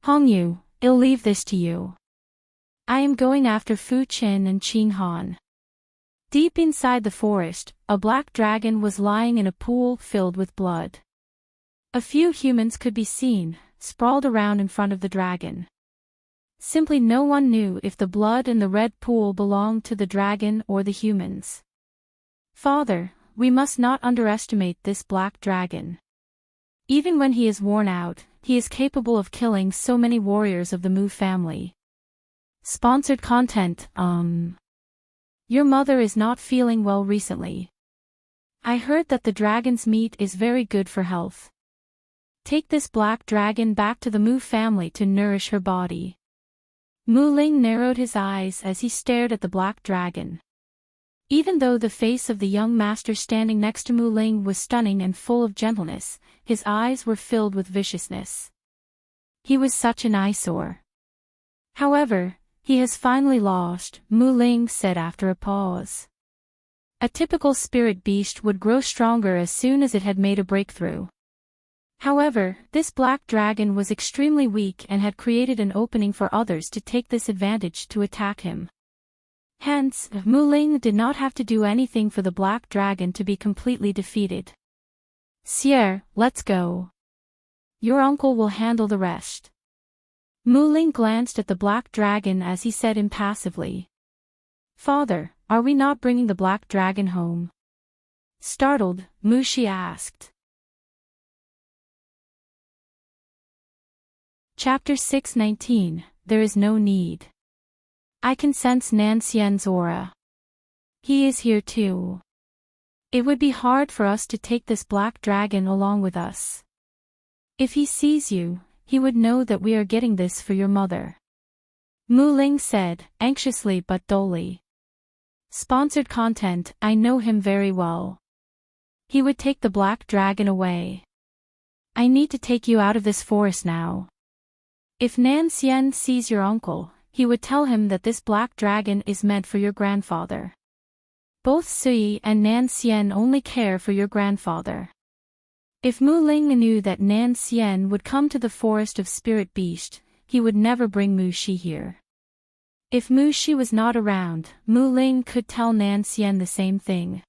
Hongyu, I'll leave this to you. I am going after Fu Qin and Qing Han. Deep inside the forest, a black dragon was lying in a pool filled with blood. A few humans could be seen, sprawled around in front of the dragon. Simply no one knew if the blood in the red pool belonged to the dragon or the humans. Father, we must not underestimate this black dragon. Even when he is worn out, he is capable of killing so many warriors of the Mu family. Sponsored content. Your mother is not feeling well recently. I heard that the dragon's meat is very good for health. Take this black dragon back to the Mu family to nourish her body. Mu Ling narrowed his eyes as he stared at the black dragon. Even though the face of the young master standing next to Mu Ling was stunning and full of gentleness, his eyes were filled with viciousness. He was such an eyesore. However, he has finally lost, Mu Ling said after a pause. A typical spirit beast would grow stronger as soon as it had made a breakthrough. However, this black dragon was extremely weak and had created an opening for others to take this advantage to attack him. Hence, Mu Ling did not have to do anything for the black dragon to be completely defeated. Sire, let's go. Your uncle will handle the rest. Mu Ling glanced at the black dragon as he said impassively. Father, are we not bringing the black dragon home? Startled, Mu Shi asked. Chapter 619, There is no need. I can sense Nan Xian's aura. He is here too. It would be hard for us to take this black dragon along with us. If he sees you, he would know that we are getting this for your mother. Mu Ling said, anxiously but dully. Sponsored content, I know him very well. He would take the black dragon away. I need to take you out of this forest now. If Nan Xian sees your uncle, he would tell him that this black dragon is meant for your grandfather. Both Sui and Nan Xian only care for your grandfather. If Mu Ling knew that Nan Xian would come to the forest of Spirit Beast, he would never bring Mu Shi here. If Mu Shi was not around, Mu Ling could tell Nan Xian the same thing.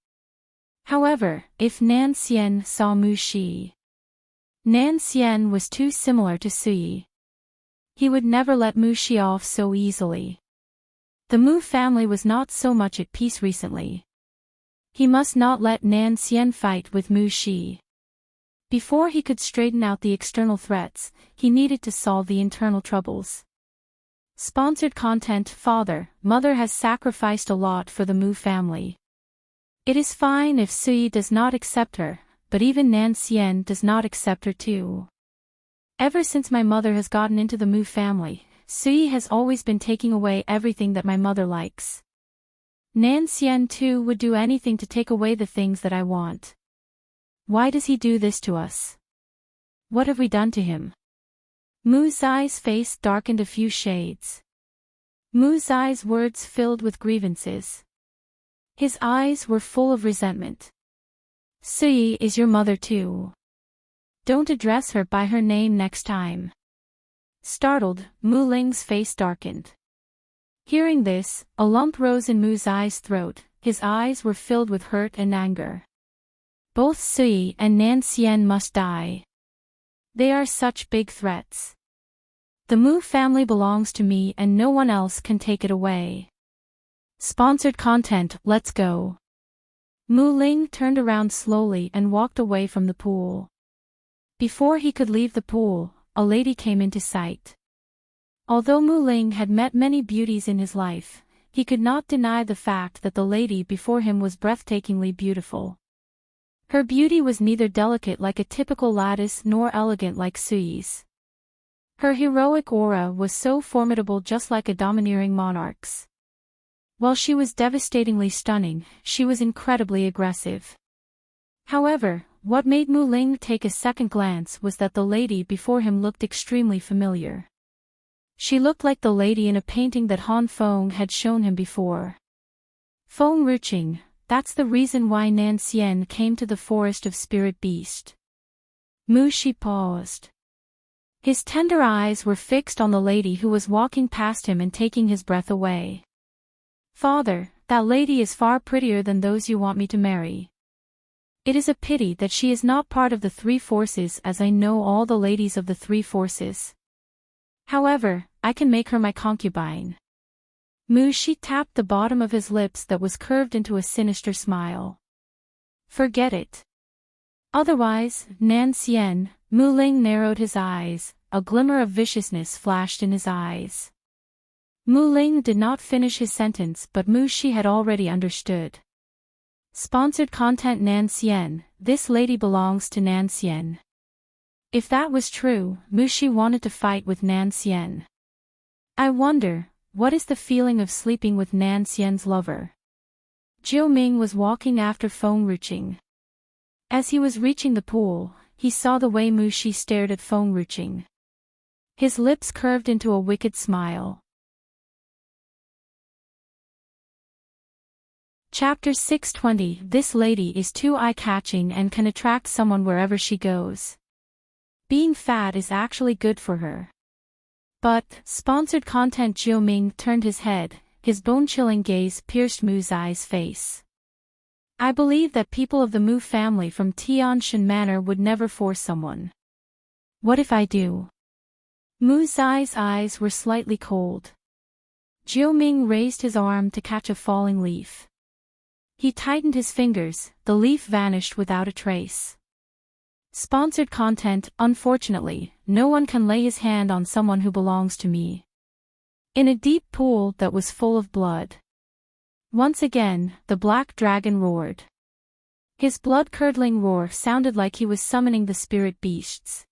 However, if Nan Xian saw Mu Shi, Nan Xian was too similar to Sui. He would never let Mu Shi off so easily. The Mu family was not so much at peace recently. He must not let Nan Xian fight with Mu Shi. Before he could straighten out the external threats, he needed to solve the internal troubles. Sponsored content. Father, Mother has sacrificed a lot for the Mu family. It is fine if Sui does not accept her, but even Nan Xian does not accept her too. Ever since my mother has gotten into the Mu family, Sui has always been taking away everything that my mother likes. Nan Xian too would do anything to take away the things that I want. Why does he do this to us? What have we done to him? Mu Zai's face darkened a few shades. Mu Zai's words filled with grievances. His eyes were full of resentment. Sui is your mother too. Don't address her by her name next time. Startled, Mu Ling's face darkened. Hearing this, a lump rose in Mu Zai's throat, his eyes were filled with hurt and anger. Both Sui and Nan Xian must die. They are such big threats. The Mu family belongs to me and no one else can take it away. Sponsored content. Let's go. Mu Ling turned around slowly and walked away from the pool. Before he could leave the pool, a lady came into sight. Although Mu Ling had met many beauties in his life, he could not deny the fact that the lady before him was breathtakingly beautiful. Her beauty was neither delicate like a typical lattice nor elegant like Sui's. Her heroic aura was so formidable, just like a domineering monarch's. While she was devastatingly stunning, she was incredibly aggressive. However, what made Mu Ling take a second glance was that the lady before him looked extremely familiar. She looked like the lady in a painting that Han Feng had shown him before. Feng Ruqing, that's the reason why Nan Xian came to the forest of Spirit Beast. Mu Shi paused. His tender eyes were fixed on the lady who was walking past him and taking his breath away. Father, that lady is far prettier than those you want me to marry. It is a pity that she is not part of the three forces, as I know all the ladies of the three forces. However, I can make her my concubine. Mu Shi tapped the bottom of his lips that was curved into a sinister smile. Forget it. Otherwise, Nan Xian. Mu Ling narrowed his eyes, a glimmer of viciousness flashed in his eyes. Mu Ling did not finish his sentence, but Mu Shi had already understood. Sponsored content. Nan Xian, this lady belongs to Nan Xian. If that was true, Mu Shi wanted to fight with Nan Xian. I wonder, what is the feeling of sleeping with Nan Xian's lover? Jiu Ming was walking after Feng Ruqing. As he was reaching the pool, he saw the way Mu Shi stared at Feng Ruqing. His lips curved into a wicked smile. Chapter 620. This lady is too eye-catching and can attract someone wherever she goes. Being fat is actually good for her. But, sponsored content. Jiao Ming turned his head, his bone-chilling gaze pierced Mu's Zai's face. I believe that people of the Mu family from Tianshan Manor would never force someone. What if I do? Mu Zai's eyes were slightly cold. Jiao Ming raised his arm to catch a falling leaf. He tightened his fingers, the leaf vanished without a trace. Sponsored content. Unfortunately, no one can lay his hand on someone who belongs to me. In a deep pool that was full of blood. Once again, the black dragon roared. His blood-curdling roar sounded like he was summoning the spirit beasts.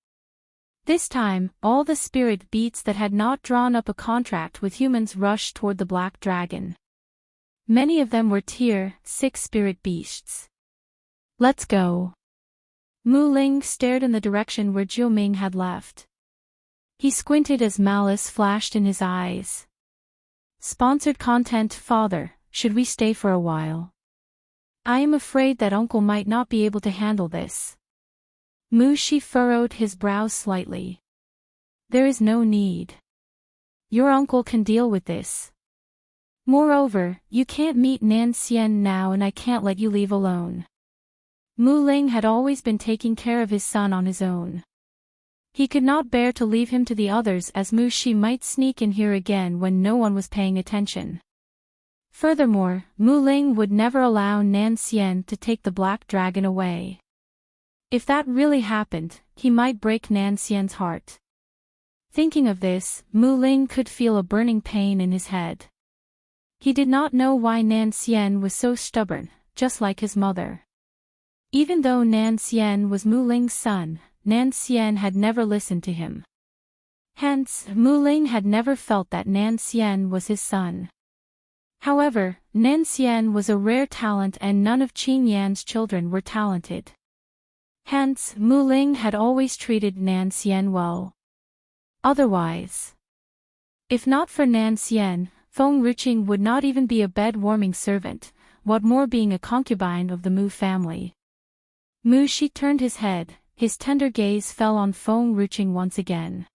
This time, all the spirit beasts that had not drawn up a contract with humans rushed toward the black dragon. Many of them were tier 6 spirit beasts. Let's go. Mu Ling stared in the direction where Jiao Ming had left. He squinted as malice flashed in his eyes. Sponsored content. Father, should we stay for a while? I am afraid that uncle might not be able to handle this. Mu Shi furrowed his brows slightly. There is no need. Your uncle can deal with this. Moreover, you can't meet Nan Xian now and I can't let you leave alone. Mu Ling had always been taking care of his son on his own. He could not bear to leave him to the others as Mu Shi might sneak in here again when no one was paying attention. Furthermore, Mu Ling would never allow Nan Xian to take the black dragon away. If that really happened, he might break Nan Xian's heart. Thinking of this, Mu Ling could feel a burning pain in his head. He did not know why Nan Xian was so stubborn, just like his mother. Even though Nan Xian was Mu Ling's son, Nan Xian had never listened to him. Hence, Mu Ling had never felt that Nan Xian was his son. However, Nan Xian was a rare talent and none of Qin Yan's children were talented. Hence, Mu Ling had always treated Nan Xian well. Otherwise, if not for Nan Xian, Feng Ruqing would not even be a bed-warming servant, what more being a concubine of the Mu family. Mu Shi turned his head, his tender gaze fell on Feng Ruqing once again.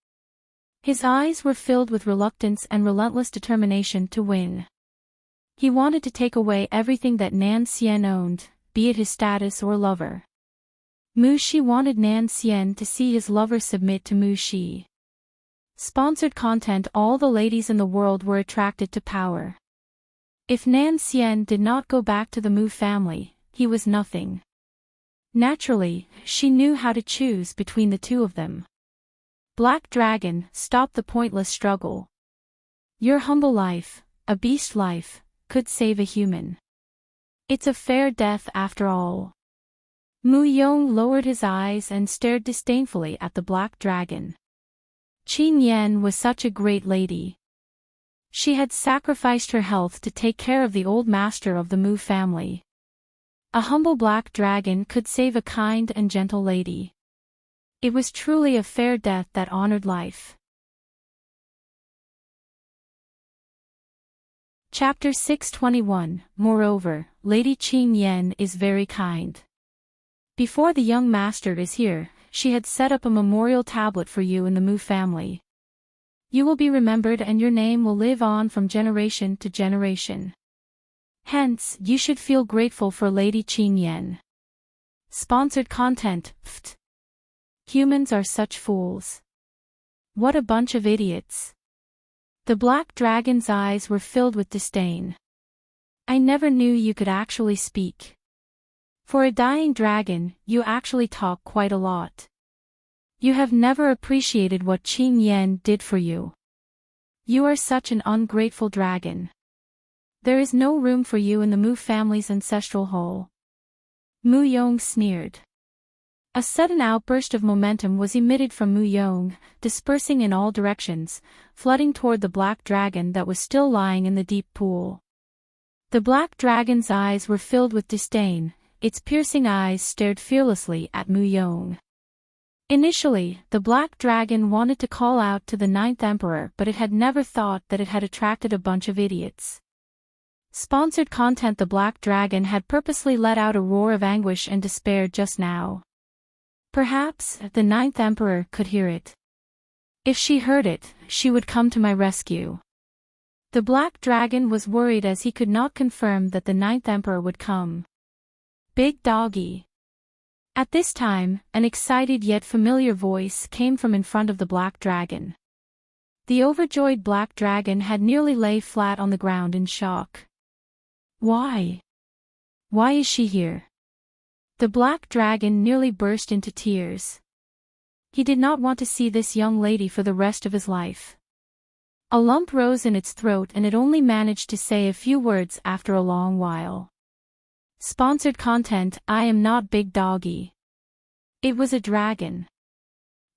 His eyes were filled with reluctance and relentless determination to win. He wanted to take away everything that Nan Xian owned, be it his status or lover. Mu Shi wanted Nan Xian to see his lover submit to Mu Shi. Sponsored content. All the ladies in the world were attracted to power. If Nan Xian did not go back to the Mu family, he was nothing. Naturally, she knew how to choose between the two of them. Black Dragon, stop the pointless struggle. Your humble life, a beast life, could save a human. It's a fair death after all. Mu Yong lowered his eyes and stared disdainfully at the Black Dragon. Qin Yan was such a great lady. She had sacrificed her health to take care of the old master of the Mu family. A humble black dragon could save a kind and gentle lady. It was truly a fair death that honored life. Chapter 621. Moreover, Lady Qin Yan is very kind. Before the young master is here, she had set up a memorial tablet for you in the Mu family. You will be remembered and your name will live on from generation to generation. Hence, you should feel grateful for Lady Qin Yan. Sponsored content. Pfft. Humans are such fools. What a bunch of idiots. The black dragon's eyes were filled with disdain. I never knew you could actually speak. For a dying dragon, you actually talk quite a lot. You have never appreciated what Qin Yan did for you. You are such an ungrateful dragon. There is no room for you in the Mu family's ancestral hall. Mu Yong sneered. A sudden outburst of momentum was emitted from Mu Yong, dispersing in all directions, flooding toward the black dragon that was still lying in the deep pool. The black dragon's eyes were filled with disdain, its piercing eyes stared fearlessly at Mu Yong. Initially, the Black Dragon wanted to call out to the Ninth Emperor, but it had never thought that it had attracted a bunch of idiots. Sponsored content. The Black Dragon had purposely let out a roar of anguish and despair just now. Perhaps the Ninth Emperor could hear it. If she heard it, she would come to my rescue. The Black Dragon was worried as he could not confirm that the Ninth Emperor would come. Big Doggy. At this time, an excited yet familiar voice came from in front of the Black Dragon. The overjoyed Black Dragon had nearly lay flat on the ground in shock. Why? Why is she here? The Black Dragon nearly burst into tears. He did not want to see this young lady for the rest of his life. A lump rose in its throat and it only managed to say a few words after a long while. Sponsored content. I am not Big Doggy. It was a dragon.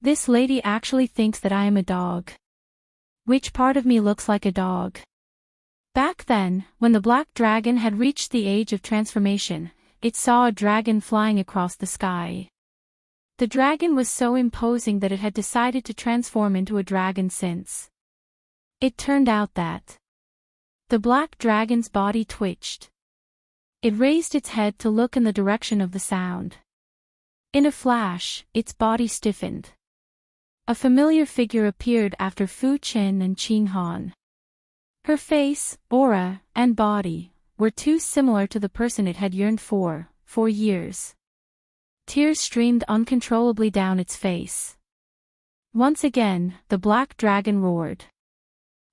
This lady actually thinks that I am a dog. Which part of me looks like a dog? Back then, when the Black Dragon had reached the age of transformation, it saw a dragon flying across the sky. The dragon was so imposing that it had decided to transform into a dragon since. It turned out that the Black Dragon's body twitched. It raised its head to look in the direction of the sound. In a flash, its body stiffened. A familiar figure appeared after Fu Qin and Qing Han. Her face, aura, and body were too similar to the person it had yearned for years. Tears streamed uncontrollably down its face. Once again, the Black Dragon roared.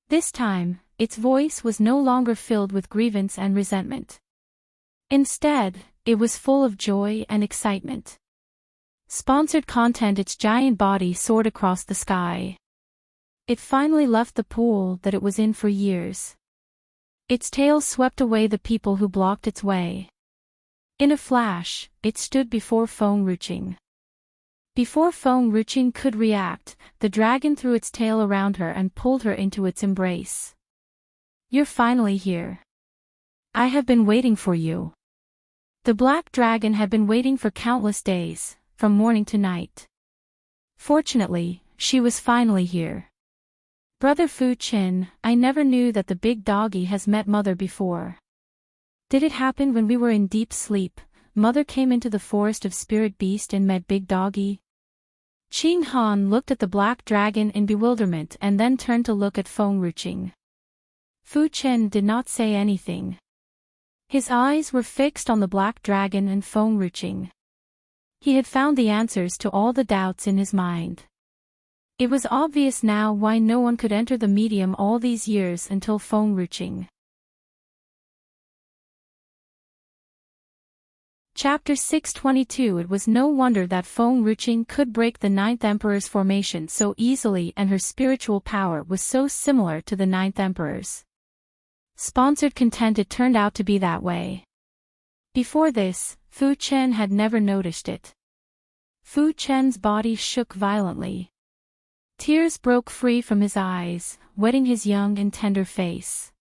This time, its voice was no longer filled with grievance and resentment. Instead, it was full of joy and excitement. Sponsored content. Its giant body soared across the sky. It finally left the pool that it was in for years. Its tail swept away the people who blocked its way. In a flash, it stood before Feng Ruqing. Before Feng Ruqing could react, the dragon threw its tail around her and pulled her into its embrace. You're finally here. I have been waiting for you. The Black Dragon had been waiting for countless days, from morning to night. Fortunately, she was finally here. Brother Fu Qin, I never knew that the Big Doggy has met Mother before. Did it happen when we were in deep sleep? Mother came into the forest of Spirit Beast and met Big Doggy? Qing Han looked at the Black Dragon in bewilderment and then turned to look at Feng Ruqing. Fu Qin did not say anything. His eyes were fixed on the Black Dragon and Feng Ruqing. He had found the answers to all the doubts in his mind. It was obvious now why no one could enter the medium all these years until Feng Ruqing. Chapter 622. It was no wonder that Feng Ruqing could break the Ninth Emperor's formation so easily, and her spiritual power was so similar to the Ninth Emperor's. Sponsored content. It turned out to be that way. Before this, Fu Qin had never noticed it. Fu Qin's body shook violently. Tears broke free from his eyes, wetting his young and tender face.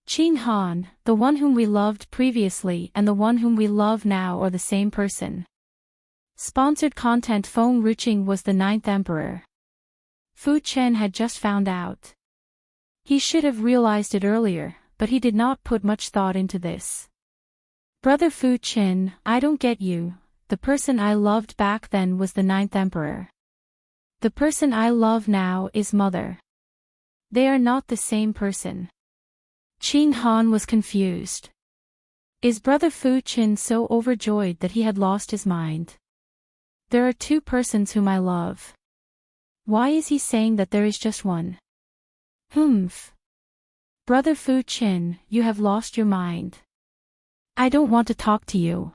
Qing Han, the one whom we loved previously and the one whom we love now are the same person. Sponsored content. Feng Ruqing was the Ninth Emperor. Fu Qin had just found out. He should have realized it earlier, but he did not put much thought into this. Brother Fu Qin, I don't get you. The person I loved back then was the Ninth Emperor. The person I love now is Mother. They are not the same person. Qing Han was confused. Is Brother Fu Qin so overjoyed that he had lost his mind? There are two persons whom I love. Why is he saying that there is just one? Humph. Brother Fu Qin, you have lost your mind. I don't want to talk to you.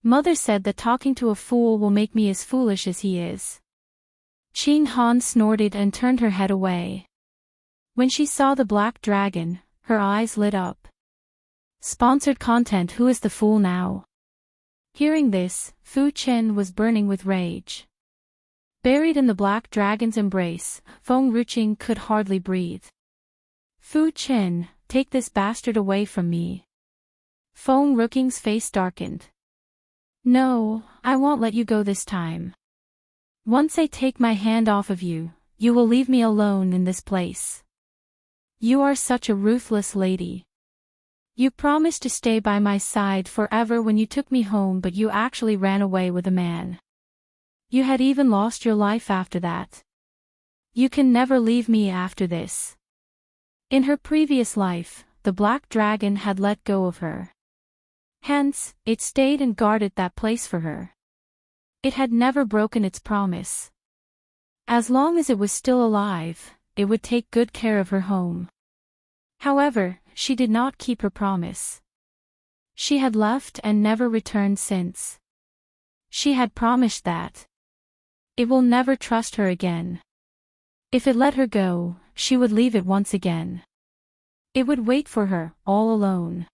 Mother said that talking to a fool will make me as foolish as he is. Qing Han snorted and turned her head away. When she saw the Black Dragon, her eyes lit up. Sponsored content. Who is the fool now? Hearing this, Fu Qin was burning with rage. Buried in the Black Dragon's embrace, Feng Ruqing could hardly breathe. Fu Qin, take this bastard away from me. Feng Ruqing's face darkened. No, I won't let you go this time. Once I take my hand off of you, you will leave me alone in this place. You are such a ruthless lady. You promised to stay by my side forever when you took me home, but you actually ran away with a man. You had even lost your life after that. You can never leave me after this. In her previous life, the black dragon had let go of her. Hence, it stayed and guarded that place for her. It had never broken its promise. As long as it was still alive, it would take good care of her home. However, she did not keep her promise. She had left and never returned since. She had promised that it will never trust her again. If it let her go, she would leave it once again. It would wait for her, all alone.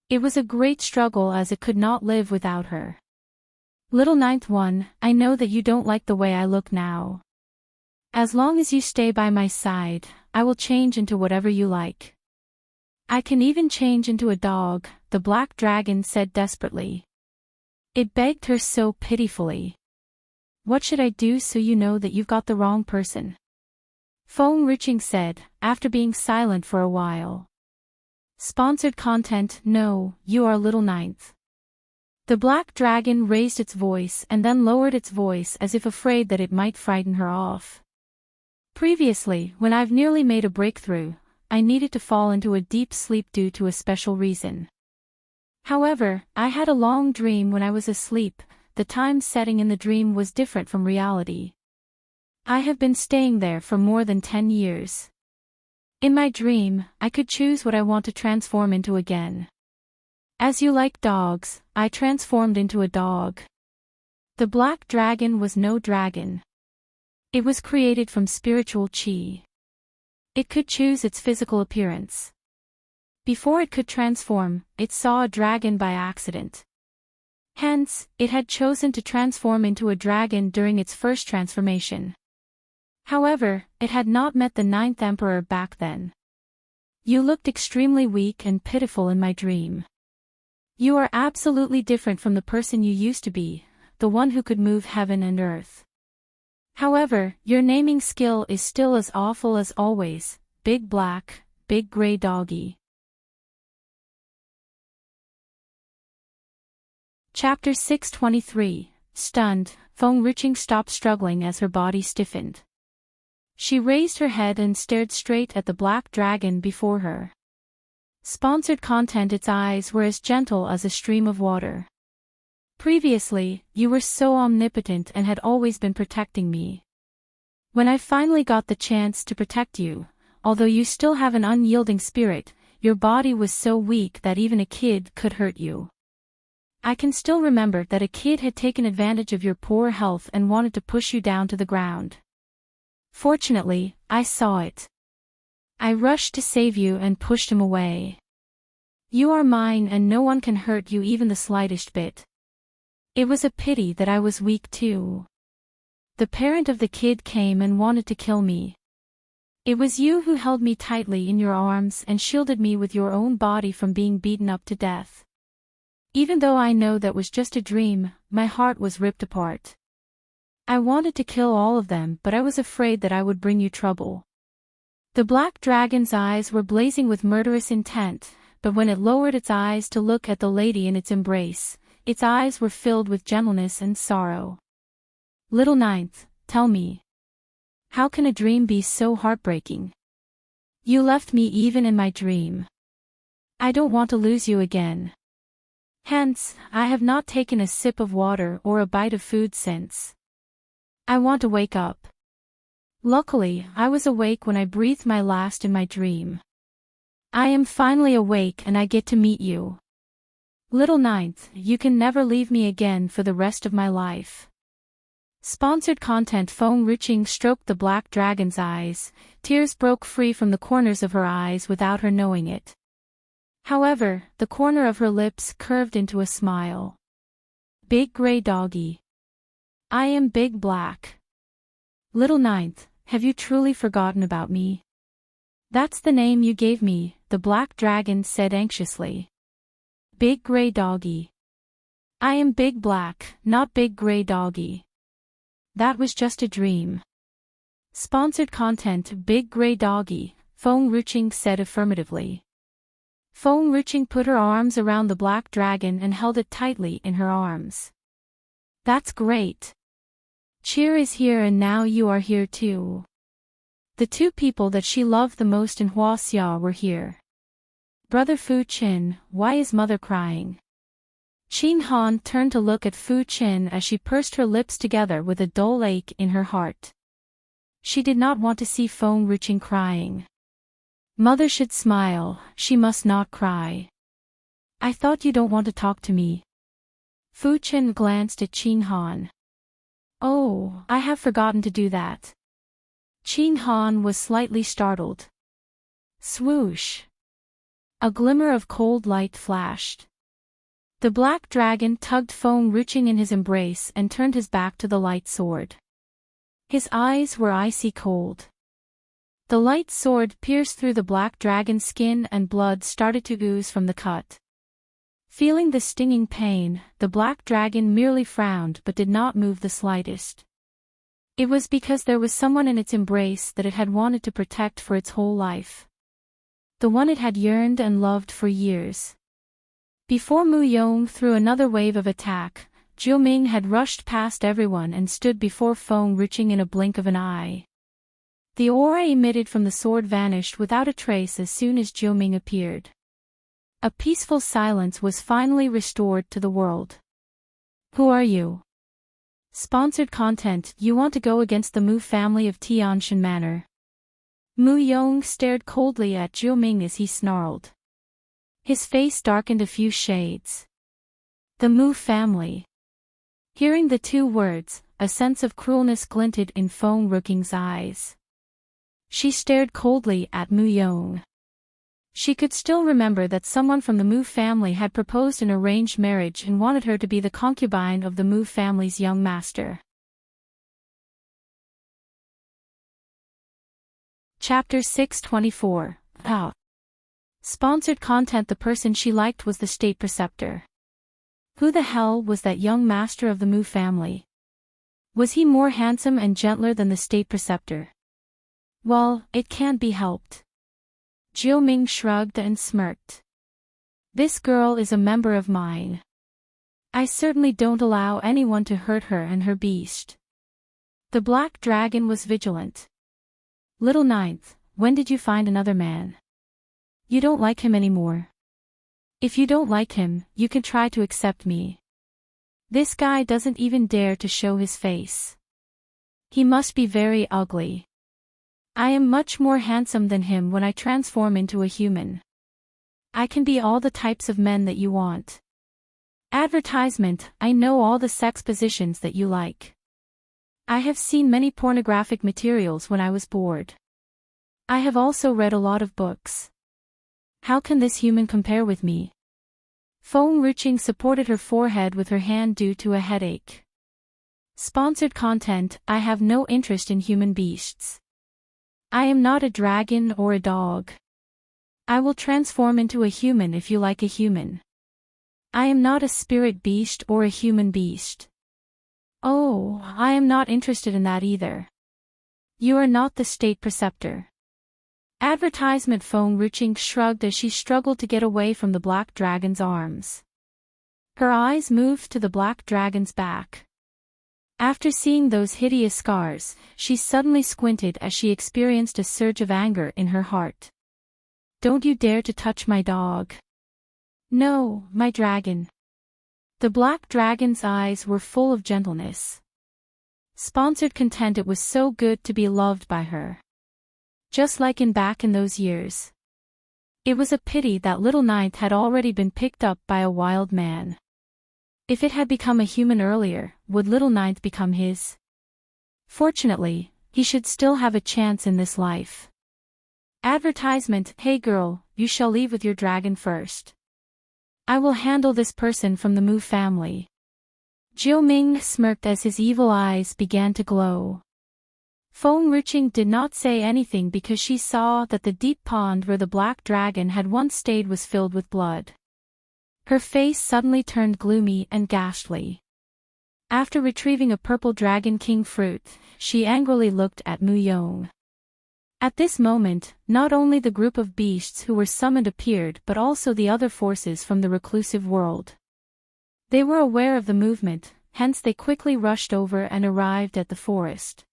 It was a great struggle as it could not live without her. Little ninth one, I know that you don't like the way I look now. As long as you stay by my side, I will change into whatever you like. I can even change into a dog, the black dragon said desperately. It begged her so pitifully. What should I do so you know that you've got the wrong person? Enriching said, after being silent for a while. Sponsored content. No, you are little ninth. The black dragon raised its voice and then lowered its voice as if afraid that it might frighten her off. Previously, when I've nearly made a breakthrough, I needed to fall into a deep sleep due to a special reason. However, I had a long dream when I was asleep. The time setting in the dream was different from reality. I have been staying there for more than 10 years. In my dream, I could choose what I want to transform into again. As you like dogs, I transformed into a dog. The black dragon was no dragon. It was created from spiritual chi. It could choose its physical appearance. Before it could transform, it saw a dragon by accident. Hence, it had chosen to transform into a dragon during its first transformation. However, it had not met the ninth emperor back then. You looked extremely weak and pitiful in my dream. You are absolutely different from the person you used to be, the one who could move heaven and earth. However, your naming skill is still as awful as always, Big Black, Big Gray Doggy. Chapter 623, Stunned, Enriching stopped struggling as her body stiffened. She raised her head and stared straight at the black dragon before her. Sponsored content. Its eyes were as gentle as a stream of water. Previously, you were so omnipotent and had always been protecting me. When I finally got the chance to protect you, although you still have an unyielding spirit, your body was so weak that even a kid could hurt you. I can still remember that a kid had taken advantage of your poor health and wanted to push you down to the ground. Fortunately, I saw it. I rushed to save you and pushed him away. You are mine and no one can hurt you even the slightest bit. It was a pity that I was weak too. The parent of the kid came and wanted to kill me. It was you who held me tightly in your arms and shielded me with your own body from being beaten up to death. Even though I know that was just a dream, my heart was ripped apart. I wanted to kill all of them, but I was afraid that I would bring you trouble. The black dragon's eyes were blazing with murderous intent, but when it lowered its eyes to look at the lady in its embrace, its eyes were filled with gentleness and sorrow. Little ninth, tell me. How can a dream be so heartbreaking? You left me even in my dream. I don't want to lose you again. Hence, I have not taken a sip of water or a bite of food since. I want to wake up. Luckily, I was awake when I breathed my last in my dream. I am finally awake and I get to meet you. Little ninth, you can never leave me again for the rest of my life. Sponsored content. Enriching stroked the black dragon's eyes. Tears broke free from the corners of her eyes without her knowing it. However, the corner of her lips curved into a smile. Big Gray Doggy. I am Big Black. Little ninth, have you truly forgotten about me? That's the name you gave me, the black dragon said anxiously. Big Gray Doggy. I am Big Black, not Big Gray Doggy. That was just a dream. Sponsored content. Big Gray Doggy, Feng Ruching said affirmatively. Feng Ruching put her arms around the black dragon and held it tightly in her arms. That's great. Cheer is here and now you are here too. The two people that she loved the most in Huaxia were here. Brother Fu Qin, why is mother crying? Qin Han turned to look at Fu Qin as she pursed her lips together with a dull ache in her heart. She did not want to see Feng Ruching crying. Mother should smile, she must not cry. I thought you don't want to talk to me. Fu Qin glanced at Qin Han. Oh, I have forgotten to do that. Qin Han was slightly startled. Swoosh. A glimmer of cold light flashed. The black dragon tugged Feng Ruching in his embrace and turned his back to the light sword. His eyes were icy cold. The light sword pierced through the black dragon's skin and blood started to ooze from the cut. Feeling the stinging pain, the black dragon merely frowned but did not move the slightest. It was because there was someone in its embrace that it had wanted to protect for its whole life. The one it had yearned and loved for years. Before Mu Yong threw another wave of attack, Jiu Ming had rushed past everyone and stood before Feng Ruching in a blink of an eye. The aura emitted from the sword vanished without a trace as soon as Jiu Ming appeared. A peaceful silence was finally restored to the world. Who are you? Sponsored content. You want to go against the Mu family of Tianshan Manor. Mu Yong stared coldly at Jiu Ming as he snarled. His face darkened a few shades. The Mu family. Hearing the two words, a sense of cruelness glinted in Feng Ruching's eyes. She stared coldly at Mu Yong. She could still remember that someone from the Mu family had proposed an arranged marriage and wanted her to be the concubine of the Mu family's young master. Chapter 624. How? Sponsored content. The person she liked was the state preceptor. Who the hell was that young master of the Mu family? Was he more handsome and gentler than the state preceptor? Well, it can't be helped. Jiu Ming shrugged and smirked. This girl is a member of mine. I certainly don't allow anyone to hurt her and her beast. The black dragon was vigilant. Little Ninth, when did you find another man? You don't like him anymore. If you don't like him, you can try to accept me. This guy doesn't even dare to show his face. He must be very ugly. I am much more handsome than him when I transform into a human. I can be all the types of men that you want. Advertisement. I know all the sex positions that you like. I have seen many pornographic materials when I was bored. I have also read a lot of books. How can this human compare with me? Feng Ruching supported her forehead with her hand due to a headache. Sponsored content. I have no interest in human beasts. I am not a dragon or a dog. I will transform into a human if you like a human. I am not a spirit beast or a human beast. Oh, I am not interested in that either. You are not the state preceptor. Advertisement. Feng Ruching shrugged as she struggled to get away from the black dragon's arms. Her eyes moved to the black dragon's back. After seeing those hideous scars, she suddenly squinted as she experienced a surge of anger in her heart. Don't you dare to touch my dog. No, my dragon. The black dragon's eyes were full of gentleness. Sponsored content. It was so good to be loved by her. Just like back in those years. It was a pity that Little Ninth had already been picked up by a wild man. If it had become a human earlier, would Little Ninth become his? Fortunately, he should still have a chance in this life. Advertisement. Hey girl, you shall leave with your dragon first. I will handle this person from the Mu family. Jiu Ming smirked as his evil eyes began to glow. Feng Ruching did not say anything because she saw that the deep pond where the black dragon had once stayed was filled with blood. Her face suddenly turned gloomy and ghastly. After retrieving a purple Dragon King fruit, she angrily looked at Mu Yong. At this moment, not only the group of beasts who were summoned appeared but also the other forces from the reclusive world. They were aware of the movement, hence they quickly rushed over and arrived at the forest.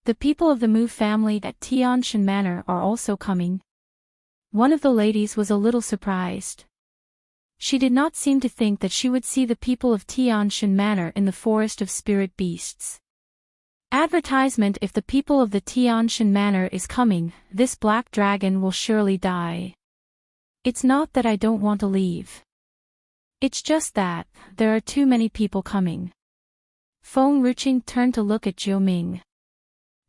The people of the Mu family at Tianshan Manor are also coming. One of the ladies was a little surprised. She did not seem to think that she would see the people of Tianshan Manor in the forest of spirit beasts. Advertisement: if the people of the Tianshan Manor is coming, this black dragon will surely die. It's not that I don't want to leave. It's just that, there are too many people coming. Feng Ruqing turned to look at Jiu Ming.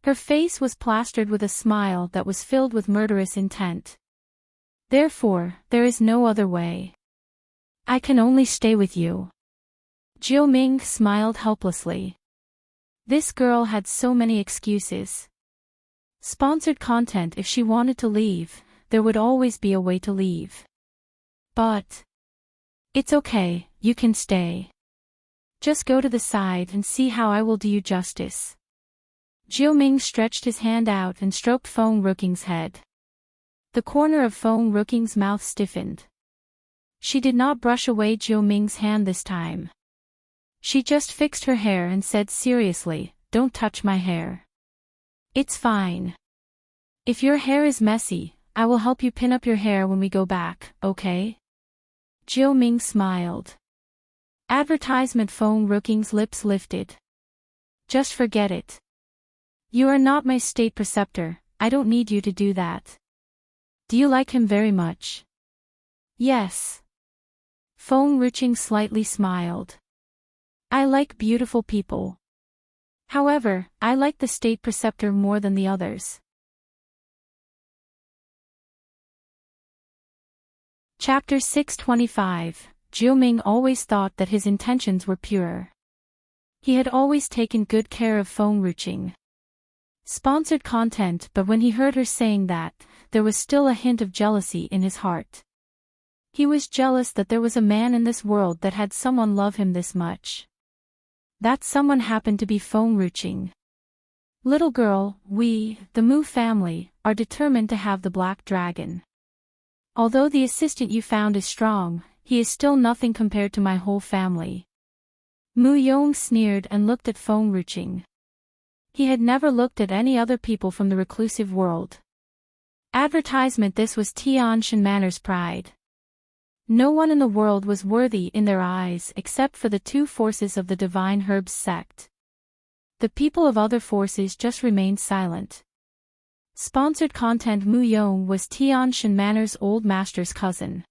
Her face was plastered with a smile that was filled with murderous intent. Therefore, there is no other way. I can only stay with you. Jiu Ming smiled helplessly. This girl had so many excuses. Sponsored content: if she wanted to leave, there would always be a way to leave. But it's okay, you can stay. Just go to the side and see how I will do you justice. Jiu Ming stretched his hand out and stroked Feng Ruqing's head. The corner of Feng Ruqing's mouth stiffened. She did not brush away Jiu Ming's hand this time. She just fixed her hair and said seriously, "Don't touch my hair. It's fine. If your hair is messy, I will help you pin up your hair when we go back, okay?" Jiu Ming smiled. Advertisement: Feng Ruqing's lips lifted. Just forget it. You are not my state preceptor, I don't need you to do that. Do you like him very much? Yes. Feng Ruqing slightly smiled. I like beautiful people. However, I like the state preceptor more than the others. Chapter 625. Jiu Ming always thought that his intentions were pure. He had always taken good care of Feng Ruqing. Sponsored content: but when he heard her saying that, there was still a hint of jealousy in his heart. He was jealous that there was a man in this world that had someone love him this much. That someone happened to be Feng Ruqing. Little girl, we, the Mu family, are determined to have the black dragon. Although the assistant you found is strong, he is still nothing compared to my whole family. Mu Yong sneered and looked at Feng Ruqing. He had never looked at any other people from the reclusive world. Advertisement: this was Tianshan Manor's pride. No one in the world was worthy in their eyes except for the two forces of the Divine Herbs sect. The people of other forces just remained silent. Sponsored content: Mu Yong was Tianshan Manor's old master's cousin.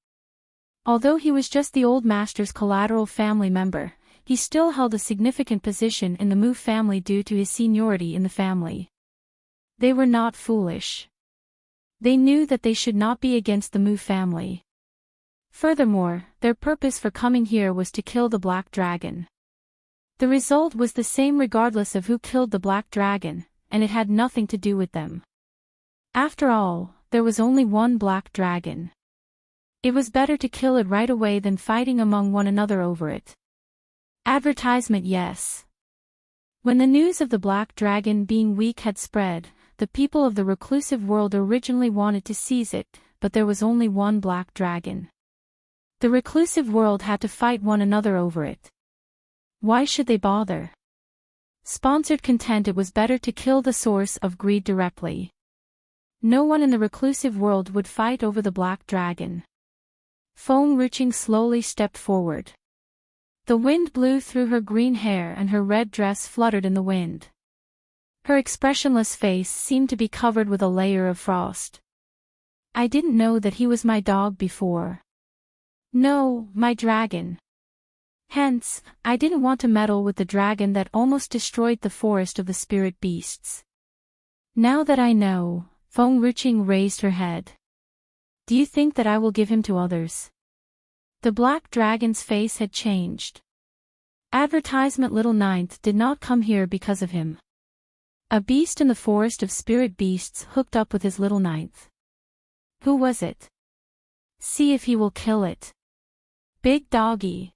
Although he was just the old master's collateral family member, he still held a significant position in the Mu family due to his seniority in the family. They were not foolish. They knew that they should not be against the Mu family. Furthermore, their purpose for coming here was to kill the black dragon. The result was the same regardless of who killed the black dragon, and it had nothing to do with them. After all, there was only one black dragon. It was better to kill it right away than fighting among one another over it. Advertisement: yes. When the news of the black dragon being weak had spread, the people of the reclusive world originally wanted to seize it, but there was only one black dragon. The reclusive world had to fight one another over it. Why should they bother? Sponsored content: it was better to kill the source of greed directly. No one in the reclusive world would fight over the black dragon. Feng Ruqing slowly stepped forward. The wind blew through her green hair and her red dress fluttered in the wind. Her expressionless face seemed to be covered with a layer of frost. I didn't know that he was my dog before. No, my dragon. Hence, I didn't want to meddle with the dragon that almost destroyed the forest of the spirit beasts. Now that I know, Feng Ruqing raised her head. Do you think that I will give him to others? The black dragon's face had changed. Advertisement: Little Ninth did not come here because of him. A beast in the forest of spirit beasts hooked up with his little ninth. Who was it? See if he will kill it. Big doggy.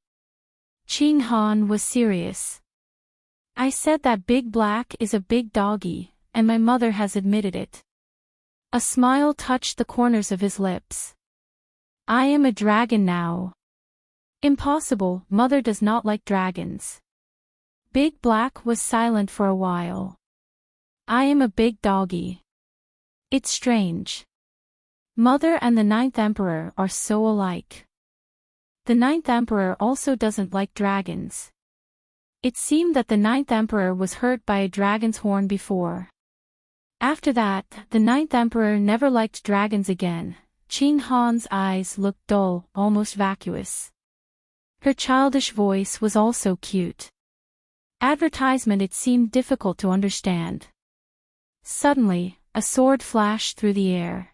Qing Han was serious. I said that Big Black is a big doggy, and my mother has admitted it. A smile touched the corners of his lips. I am a dragon now. Impossible, mother does not like dragons. Big Black was silent for a while. I am a big doggy. It's strange. Mother and the Ninth Emperor are so alike. The Ninth Emperor also doesn't like dragons. It seemed that the Ninth Emperor was hurt by a dragon's horn before. After that, the Ninth Emperor never liked dragons again. Qing Han's eyes looked dull, almost vacuous. Her childish voice was also cute. Advertisement it seemed difficult to understand. Suddenly, a sword flashed through the air.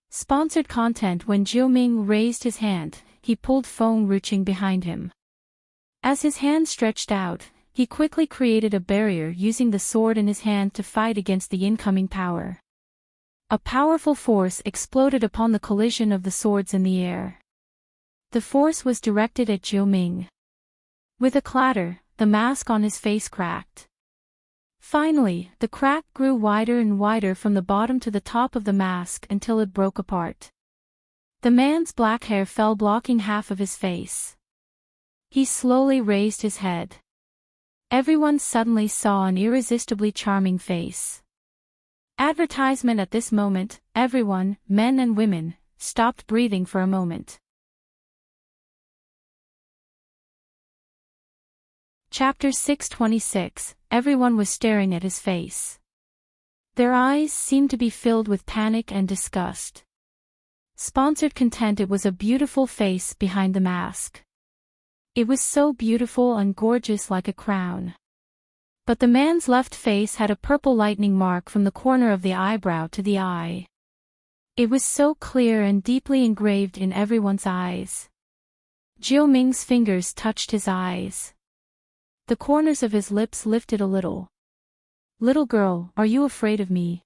Sponsored content. When Jiuming raised his hand, he pulled Feng Ruqing behind him. As his hand stretched out, he quickly created a barrier using the sword in his hand to fight against the incoming power. A powerful force exploded upon the collision of the swords in the air. The force was directed at Jiuming. With a clatter, the mask on his face cracked. Finally, the crack grew wider and wider from the bottom to the top of the mask until it broke apart. The man's black hair fell, blocking half of his face. He slowly raised his head. Everyone suddenly saw an irresistibly charming face. Advertisement. At this moment, everyone, men and women, stopped breathing for a moment. Chapter 626. Everyone was staring at his face. Their eyes seemed to be filled with panic and disgust. Sponsored content. It was a beautiful face behind the mask. It was so beautiful and gorgeous, like a crown. But the man's left face had a purple lightning mark from the corner of the eyebrow to the eye. It was so clear and deeply engraved in everyone's eyes. Jiuming's fingers touched his eyes. The corners of his lips lifted a little. Little girl, are you afraid of me?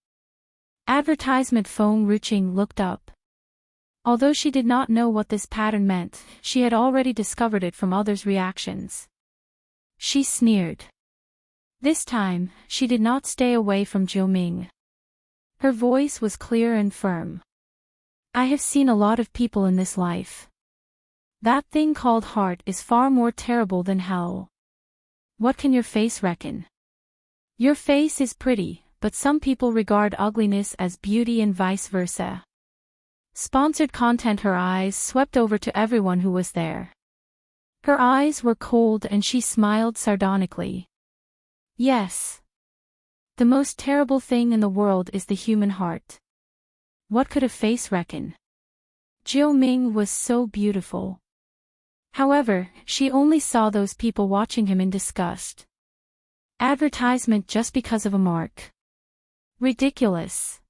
Advertisement. Feng Ruqing looked up. Although she did not know what this pattern meant, she had already discovered it from others' reactions. She sneered. This time, she did not stay away from Jiuming. Her voice was clear and firm. I have seen a lot of people in this life. That thing called heart is far more terrible than hell. What can your face reckon? Your face is pretty, but some people regard ugliness as beauty and vice versa. Sponsored content. Her eyes swept over to everyone who was there. Her eyes were cold and she smiled sardonically. Yes. The most terrible thing in the world is the human heart. What could a face reckon? Jiuming was so beautiful. However, she only saw those people watching him in disgust. Advertisement. Just because of a mark. Ridiculous.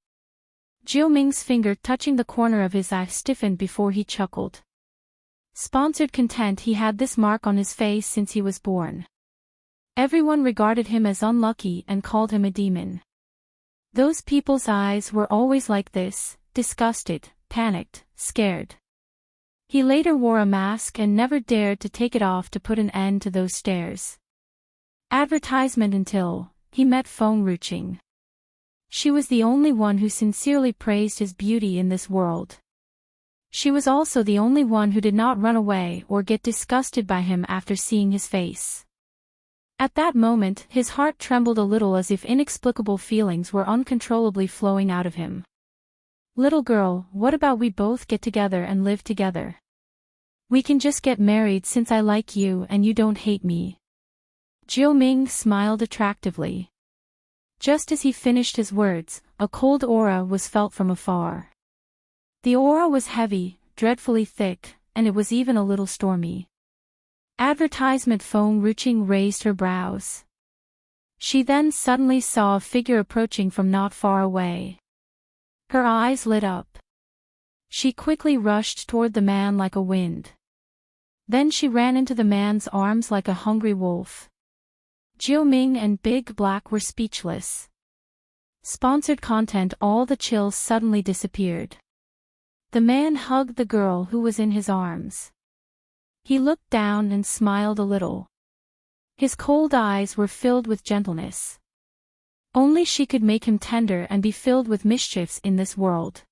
Jiuming's finger touching the corner of his eye stiffened before he chuckled. Sponsored content. He had this mark on his face since he was born. Everyone regarded him as unlucky and called him a demon. Those people's eyes were always like this, disgusted, panicked, scared. He later wore a mask and never dared to take it off to put an end to those stares. Advertisement. Until he met Feng Ruqing. She was the only one who sincerely praised his beauty in this world. She was also the only one who did not run away or get disgusted by him after seeing his face. At that moment, his heart trembled a little, as if inexplicable feelings were uncontrollably flowing out of him. Little girl, what about we both get together and live together? We can just get married since I like you and you don't hate me. Jiuming smiled attractively. Just as he finished his words, a cold aura was felt from afar. The aura was heavy, dreadfully thick, and it was even a little stormy. Advertisement. Feng Ruqing raised her brows. She then suddenly saw a figure approaching from not far away. Her eyes lit up. She quickly rushed toward the man like a wind. Then she ran into the man's arms like a hungry wolf. Jiuming and Big Black were speechless. Sponsored content. All the chills suddenly disappeared. The man hugged the girl who was in his arms. He looked down and smiled a little. His cold eyes were filled with gentleness. Only she could make him tender and be filled with mischiefs in this world.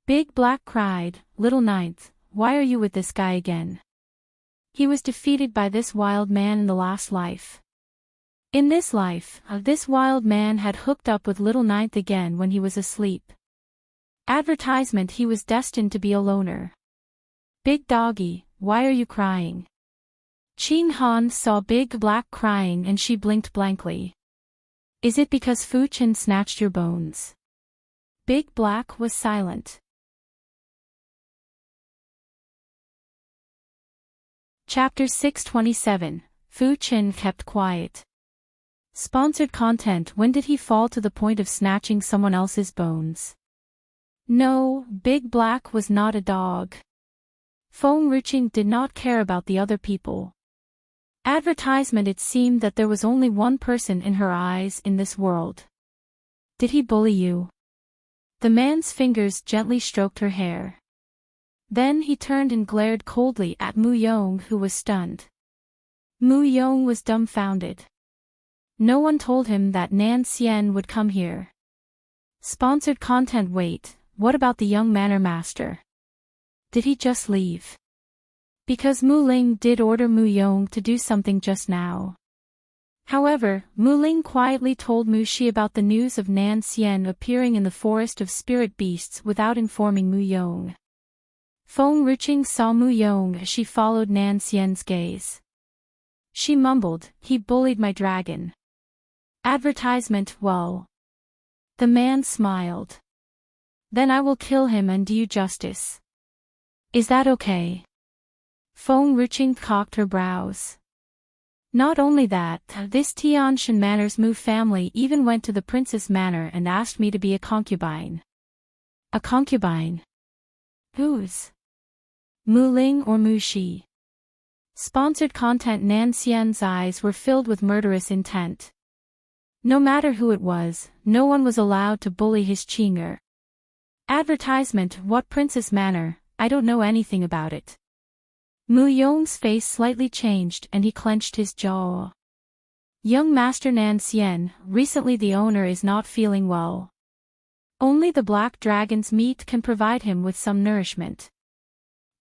Big Black cried, "Little Ninth, why are you with this guy again?" He was defeated by this wild man in the last life. In this life, this wild man had hooked up with Little Ninth again when he was asleep. Advertisement: he was destined to be a loner. "Big Doggy, why are you crying?" Ching Han saw Big Black crying and she blinked blankly. "Is it because Fu Chen snatched your bones?" Big Black was silent. Chapter 627, Fu Chen kept quiet. Sponsored content: when did he fall to the point of snatching someone else's bones? No, Big Black was not a dog. Enriching did not care about the other people. Advertisement: it seemed that there was only one person in her eyes in this world. "Did he bully you?" The man's fingers gently stroked her hair. Then he turned and glared coldly at Mu Yong, who was stunned. Mu Yong was dumbfounded. No one told him that Nan Xian would come here. Sponsored content: wait, what about the young manor master? Did he just leave? Because Mu Ling did order Mu Yong to do something just now. However, Mu Ling quietly told Mu Shi about the news of Nan Xian appearing in the forest of spirit beasts without informing Mu Yong. Enriching saw Mu Yong as she followed Nan Xian's gaze. She mumbled, "He bullied my dragon." Advertisement: well. The man smiled. "Then I will kill him and do you justice. Is that okay?" Enriching cocked her brows. "Not only that, this Tianshan Manor's Mu family even went to the Princess Manor and asked me to be a concubine." A concubine? Whose? Mu Ling or Mu Shi? Sponsored content: Nan Xian's eyes were filled with murderous intent. No matter who it was, no one was allowed to bully his Qinger. Advertisement: what Princess Manor? I don't know anything about it. Mu Yong's face slightly changed and he clenched his jaw. Young Master Nan Xian, recently the owner is not feeling well. Only the black dragon's meat can provide him with some nourishment.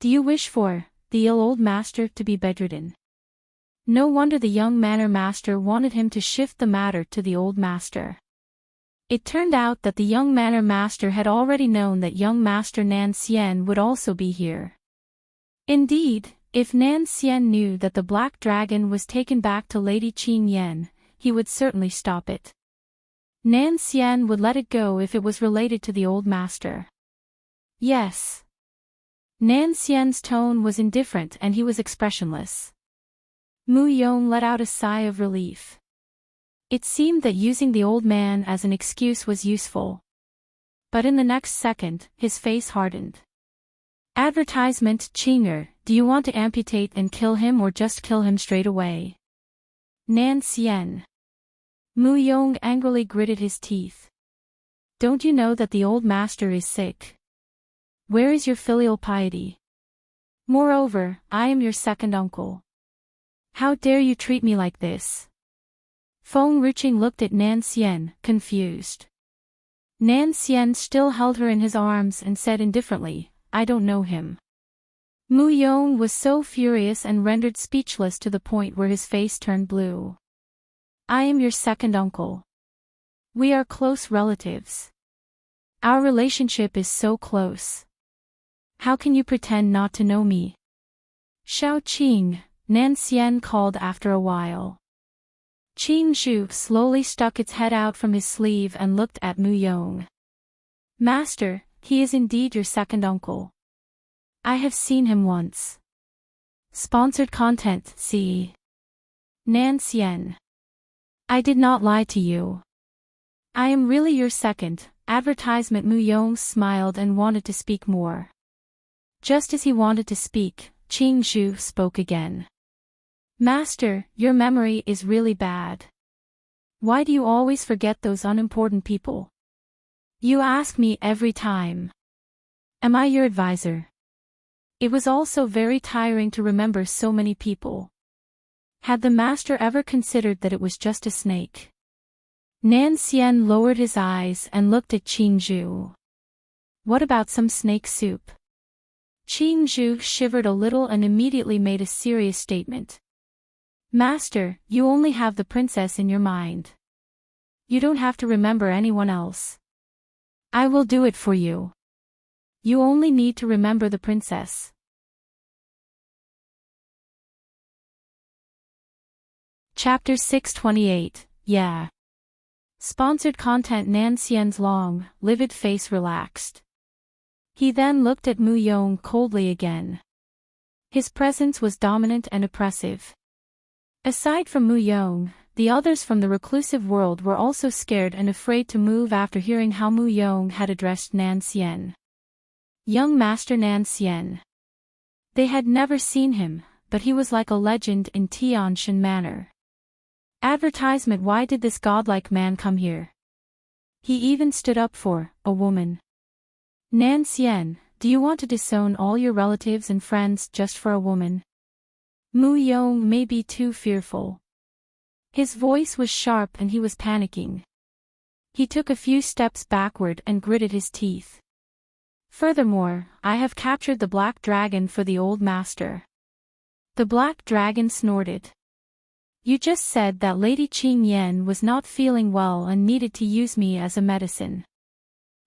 Do you wish for the ill old master to be bedridden? No wonder the young manor master wanted him to shift the matter to the old master. It turned out that the young manor master had already known that young Master Nan Xian would also be here. Indeed, if Nan Xian knew that the black dragon was taken back to Lady Qing Yan, he would certainly stop it. Nan Xian would let it go if it was related to the old master. Yes. Nan Xian's tone was indifferent and he was expressionless. Mu Yong let out a sigh of relief. It seemed that using the old man as an excuse was useful. But in the next second, his face hardened. Advertisement: Qinger, do you want to amputate and kill him or just kill him straight away? Nan Xian. Mu Yong angrily gritted his teeth. Don't you know that the old master is sick? Where is your filial piety? Moreover, I am your second uncle. How dare you treat me like this? Enriching looked at Nan Xian, confused. Nan Xian still held her in his arms and said indifferently, I don't know him. Mu Yong was so furious and rendered speechless to the point where his face turned blue. I am your second uncle. We are close relatives. Our relationship is so close. How can you pretend not to know me? Shao Qing, Nan Xian called after a while. Qing Zhu slowly stuck its head out from his sleeve and looked at Mu Yong. Master, he is indeed your second uncle. I have seen him once. Sponsored content, see. Nan Xian. I did not lie to you. I am really your second. Advertisement. Mu Yong smiled and wanted to speak more. Just as he wanted to speak, Qing Zhu spoke again. Master, your memory is really bad. Why do you always forget those unimportant people? You ask me every time. Am I your advisor? It was also very tiring to remember so many people. Had the master ever considered that it was just a snake? Nan Xian lowered his eyes and looked at Qing Zhu. What about some snake soup? Qing Zhu shivered a little and immediately made a serious statement. Master, you only have the princess in your mind. You don't have to remember anyone else. I will do it for you. You only need to remember the princess. Chapter 628, Yeah. Sponsored content. Nan Xian's long, livid face relaxed. He then looked at Mu Yong coldly again. His presence was dominant and oppressive. Aside from Mu Yong, the others from the reclusive world were also scared and afraid to move after hearing how Mu Yong had addressed Nan Xian. Young Master Nan Xian. They had never seen him, but he was like a legend in Tianshan Manor. Advertisement. Why did this godlike man come here? He even stood up for a woman. Nan Xian, do you want to disown all your relatives and friends just for a woman? Mu Yong may be too fearful. His voice was sharp and he was panicking. He took a few steps backward and gritted his teeth. Furthermore, I have captured the black dragon for the old master. The black dragon snorted. You just said that Lady Qing Yan was not feeling well and needed to use me as a medicine.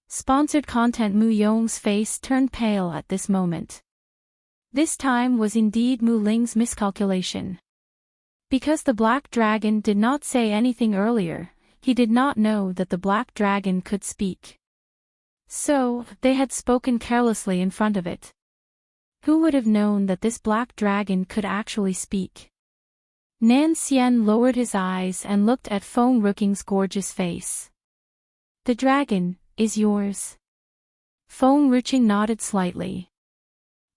Sponsored content. Mu Yong's face turned pale at this moment. This time was indeed Mu Ling's miscalculation. Because the black dragon did not say anything earlier, he did not know that the black dragon could speak. So, they had spoken carelessly in front of it. Who would have known that this black dragon could actually speak? Nan Xian lowered his eyes and looked at Feng Ruking's gorgeous face. The dragon is yours. Feng Ruqing nodded slightly.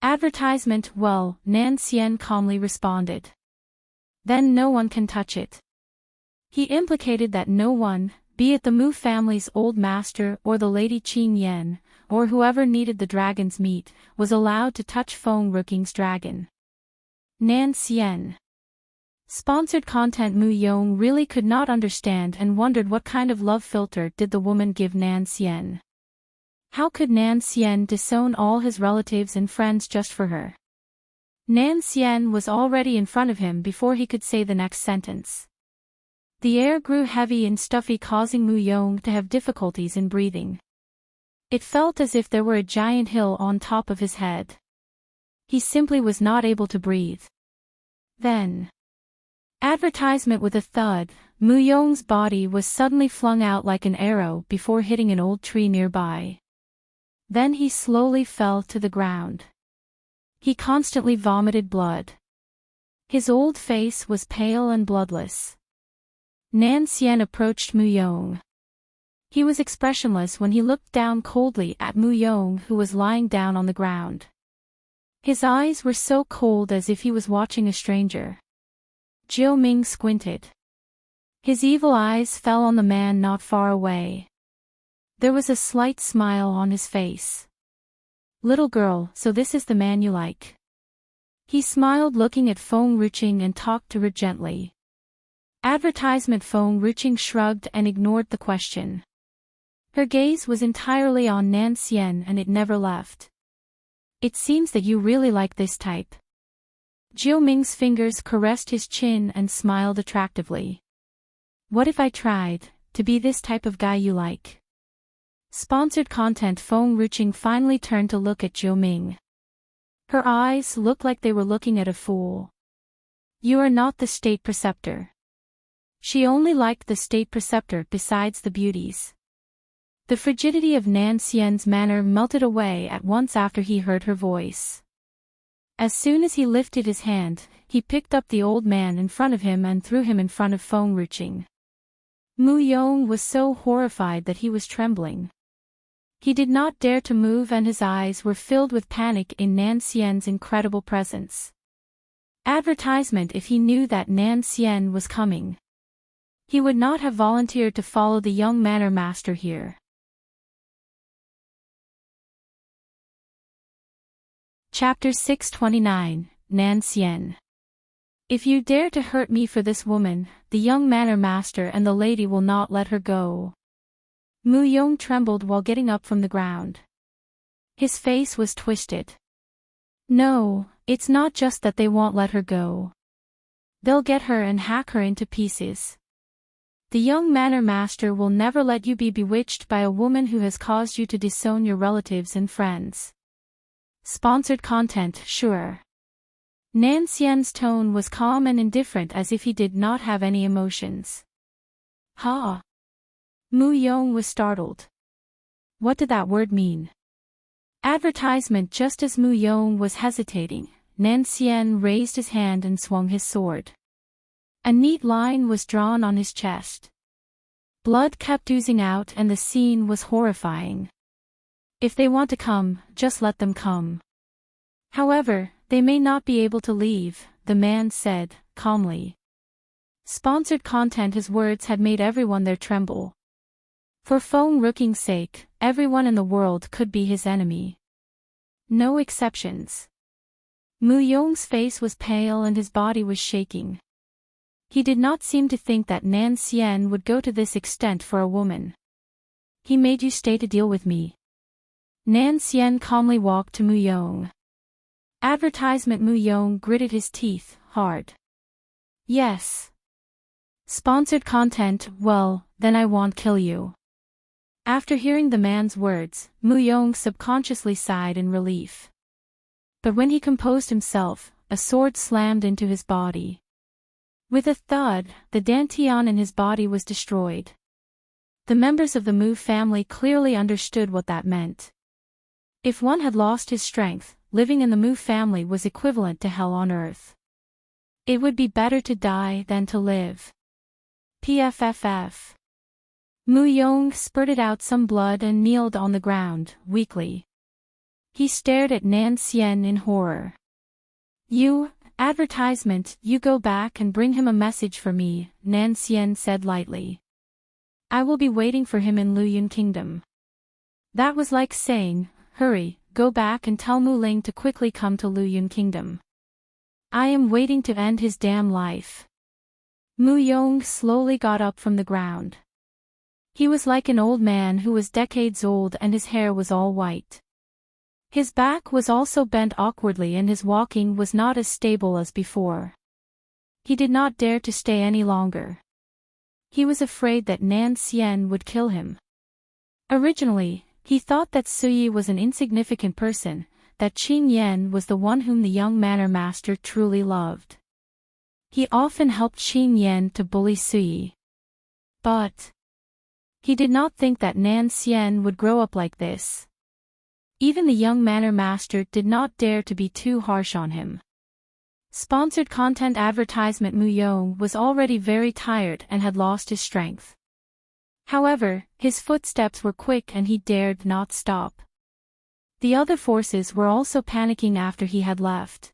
Advertisement. Well, Nan Xian calmly responded. Then no one can touch it. He implicated that no one, be it the Mu family's old master or the Lady Qing Yan, or whoever needed the dragon's meat, was allowed to touch Feng Ruking's dragon. Nan Xian. Sponsored content. Mu Yong really could not understand and wondered what kind of love filter did the woman give Nan Xian. How could Nan Xian disown all his relatives and friends just for her? Nan Xian was already in front of him before he could say the next sentence. The air grew heavy and stuffy, causing Mu Yong to have difficulties in breathing. It felt as if there were a giant hill on top of his head. He simply was not able to breathe. Then, advertisement. With a thud, Mu Yong's body was suddenly flung out like an arrow before hitting an old tree nearby. Then he slowly fell to the ground. He constantly vomited blood. His old face was pale and bloodless. Nan Xian approached Mu Yong. He was expressionless when he looked down coldly at Mu Yong, who was lying down on the ground. His eyes were so cold as if he was watching a stranger. Jiu Ming squinted. His evil eyes fell on the man not far away. There was a slight smile on his face. Little girl, so this is the man you like. He smiled, looking at Feng Ruqing and talked to her gently. Advertisement. Feng Ruqing shrugged and ignored the question. Her gaze was entirely on Nan Xian and it never left. It seems that you really like this type. Jiu Ming's fingers caressed his chin and smiled attractively. What if I tried to be this type of guy you like? Sponsored content. Feng Ruqing finally turned to look at Jiu Ming. Her eyes looked like they were looking at a fool. You are not the state preceptor. She only liked the state preceptor besides the beauties. The frigidity of Nan Xian's manner melted away at once after he heard her voice. As soon as he lifted his hand, he picked up the old man in front of him and threw him in front of Feng Ruqing. Mu Yong was so horrified that he was trembling. He did not dare to move and his eyes were filled with panic in Nan Xian's incredible presence. Advertisement. If he knew that Nan Xian was coming, he would not have volunteered to follow the young manor master here. Chapter 629, Nan Xian. If you dare to hurt me for this woman, the young manor master and the lady will not let her go. Mu Yong trembled while getting up from the ground. His face was twisted. No, it's not just that they won't let her go. They'll get her and hack her into pieces. The young manor master will never let you be bewitched by a woman who has caused you to disown your relatives and friends. Sponsored content, sure. Nan Xian's tone was calm and indifferent as if he did not have any emotions. Ha! Mu Yong was startled. What did that word mean? Advertisement. Just as Mu Yong was hesitating, Nan Xian raised his hand and swung his sword. A neat line was drawn on his chest. Blood kept oozing out and the scene was horrifying. If they want to come, just let them come. However, they may not be able to leave, the man said, calmly. Sponsored content. His words had made everyone there tremble. For Feng Ruking's sake, everyone in the world could be his enemy. No exceptions. Mu Yong's face was pale and his body was shaking. He did not seem to think that Nan Xian would go to this extent for a woman. He made you stay to deal with me. Nan Xian calmly walked to Mu Yong. Advertisement. Mu Yong gritted his teeth, hard. Yes. Sponsored content. Well, then I won't kill you. After hearing the man's words, Mu Yong subconsciously sighed in relief. But when he composed himself, a sword slammed into his body. With a thud, the dantian in his body was destroyed. The members of the Mu family clearly understood what that meant. If one had lost his strength, living in the Mu family was equivalent to hell on earth. It would be better to die than to live. PFFF. Mu Yong spurted out some blood and kneeled on the ground, weakly. He stared at Nan Xian in horror. Advertisement, you go back and bring him a message for me, Nan Xian said lightly. I will be waiting for him in Luyun Kingdom. That was like saying, hurry, go back and tell Mu Ling to quickly come to Luyun Kingdom. I am waiting to end his damn life. Mu Yong slowly got up from the ground. He was like an old man who was decades old and his hair was all white. His back was also bent awkwardly and his walking was not as stable as before. He did not dare to stay any longer. He was afraid that Nan Xian would kill him. Originally, he thought that Suyi was an insignificant person, that Qing Yan was the one whom the young manor master truly loved. He often helped Qing Yan to bully Suyi. But he did not think that Nan Xian would grow up like this. Even the young manor master did not dare to be too harsh on him. Sponsored content. Advertisement. Mu Yong was already very tired and had lost his strength. However, his footsteps were quick and he dared not stop. The other forces were also panicking after he had left.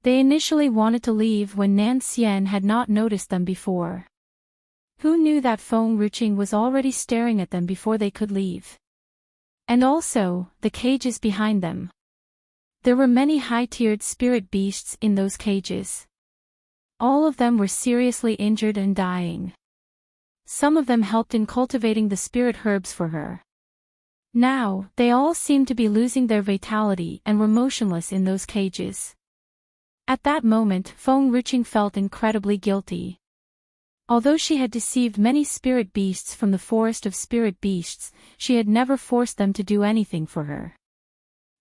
They initially wanted to leave when Nan Xian had not noticed them before. Who knew that Feng Ruqing was already staring at them before they could leave? And also, the cages behind them. There were many high-tiered spirit beasts in those cages. All of them were seriously injured and dying. Some of them helped in cultivating the spirit herbs for her. Now, they all seemed to be losing their vitality and were motionless in those cages. At that moment, Feng Ruqing felt incredibly guilty. Although she had deceived many spirit beasts from the forest of spirit beasts, she had never forced them to do anything for her.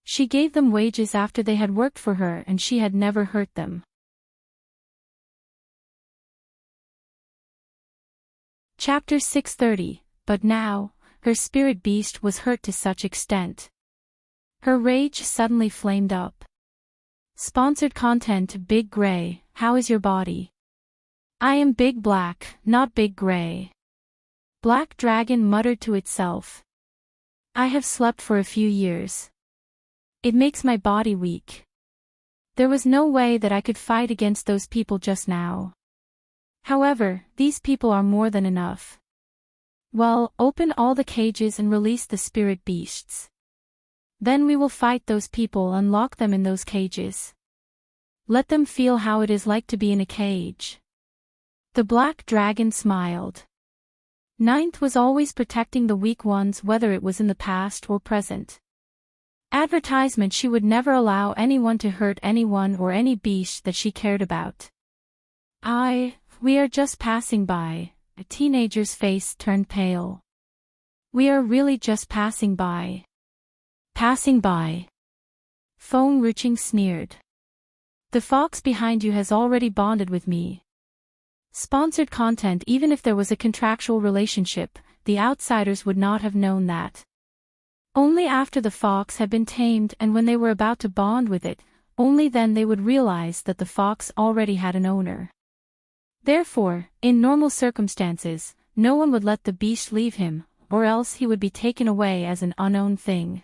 She gave them wages after they had worked for her and she had never hurt them. Chapter 630. But now, her spirit beast was hurt to such extent. Her rage suddenly flamed up. Sponsored content. Big Gray, how is your body? I am Big Black, not Big Gray. Black Dragon muttered to itself. I have slept for a few years. It makes my body weak. There was no way that I could fight against those people just now. However, these people are more than enough. Well, open all the cages and release the spirit beasts. Then we will fight those people and lock them in those cages. Let them feel how it is like to be in a cage. The black dragon smiled. Ninth was always protecting the weak ones, whether it was in the past or present. Advertisement: she would never allow anyone to hurt anyone or any beast that she cared about. We are just passing by. A teenager's face turned pale. We are really just passing by. Passing by. Feng Ruching sneered. The fox behind you has already bonded with me. Sponsored content: even if there was a contractual relationship, the outsiders would not have known that. Only after the fox had been tamed and when they were about to bond with it, only then they would realize that the fox already had an owner. Therefore, in normal circumstances, no one would let the beast leave him, or else he would be taken away as an unowned thing.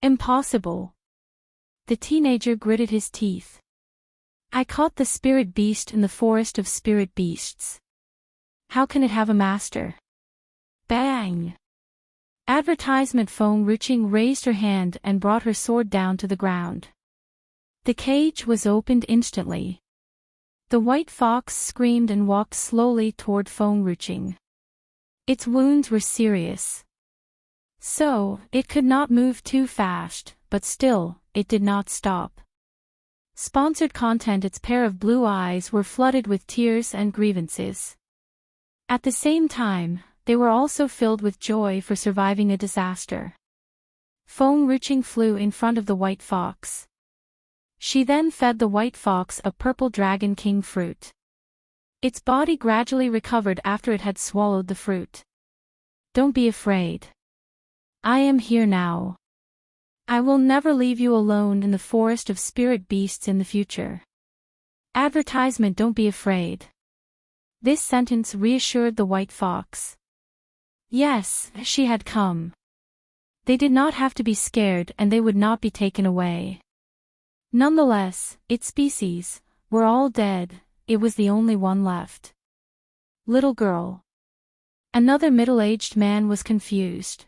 Impossible. The teenager gritted his teeth. I caught the spirit beast in the forest of spirit beasts. How can it have a master? Bang! Advertisement: Feng Ruching raised her hand and brought her sword down to the ground. The cage was opened instantly. The white fox screamed and walked slowly toward Feng Ruching. Its wounds were serious. So, it could not move too fast, but still, it did not stop. Sponsored content: its pair of blue eyes were flooded with tears and grievances. At the same time, they were also filled with joy for surviving a disaster. Feng Ruching flew in front of the white fox. She then fed the white fox a purple dragon king fruit. Its body gradually recovered after it had swallowed the fruit. Don't be afraid. I am here now. I will never leave you alone in the forest of spirit beasts in the future. Advertisement: don't be afraid. This sentence reassured the white fox. Yes, she had come. They did not have to be scared and they would not be taken away. Nonetheless, its species were all dead. It was the only one left. Little girl. Another middle-aged man was confused.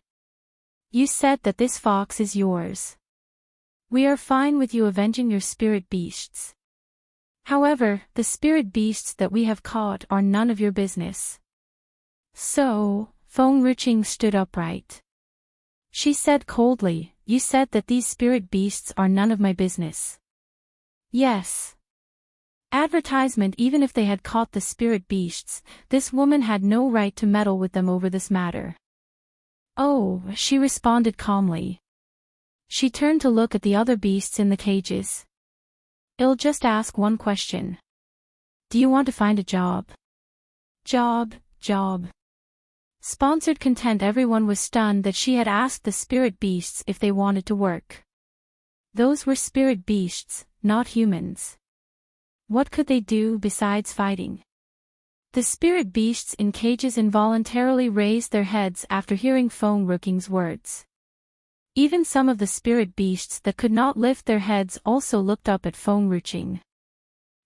You said that this fox is yours. We are fine with you avenging your spirit beasts. However, the spirit beasts that we have caught are none of your business. So, Feng Ruching stood upright. She said coldly, you said that these spirit beasts are none of my business. Yes. Advertisement: even if they had caught the spirit beasts, this woman had no right to meddle with them over this matter. Oh, she responded calmly. She turned to look at the other beasts in the cages. I'll just ask one question. Do you want to find a job? Job. Sponsored content: everyone was stunned that she had asked the spirit beasts if they wanted to work. Those were spirit beasts, not humans. What could they do besides fighting? The spirit beasts in cages involuntarily raised their heads after hearing Feng Ruching's words. Even some of the spirit beasts that could not lift their heads also looked up at Feng Ruching.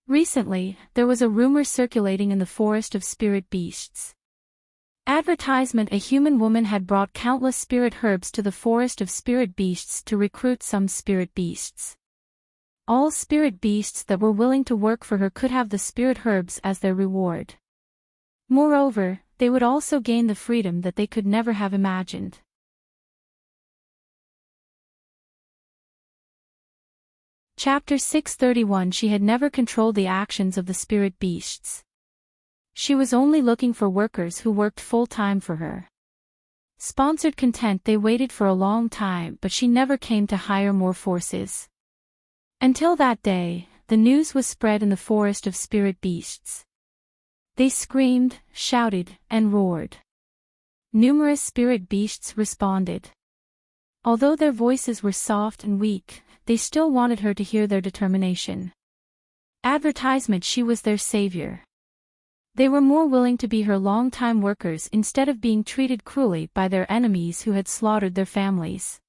Recently, there was a rumor circulating in the forest of spirit beasts. Advertisement: a human woman had brought countless spirit herbs to the forest of spirit beasts to recruit some spirit beasts. All spirit beasts that were willing to work for her could have the spirit herbs as their reward. Moreover, they would also gain the freedom that they could never have imagined. Chapter 631. She had never controlled the actions of the spirit beasts. She was only looking for workers who worked full-time for her. Sponsored content: they waited for a long time, but she never came to hire more forces. Until that day, the news was spread in the forest of spirit beasts. They screamed, shouted, and roared. Numerous spirit beasts responded. Although their voices were soft and weak, they still wanted her to hear their determination. Advertisement: she was their savior. They were more willing to be her long-time workers instead of being treated cruelly by their enemies who had slaughtered their families.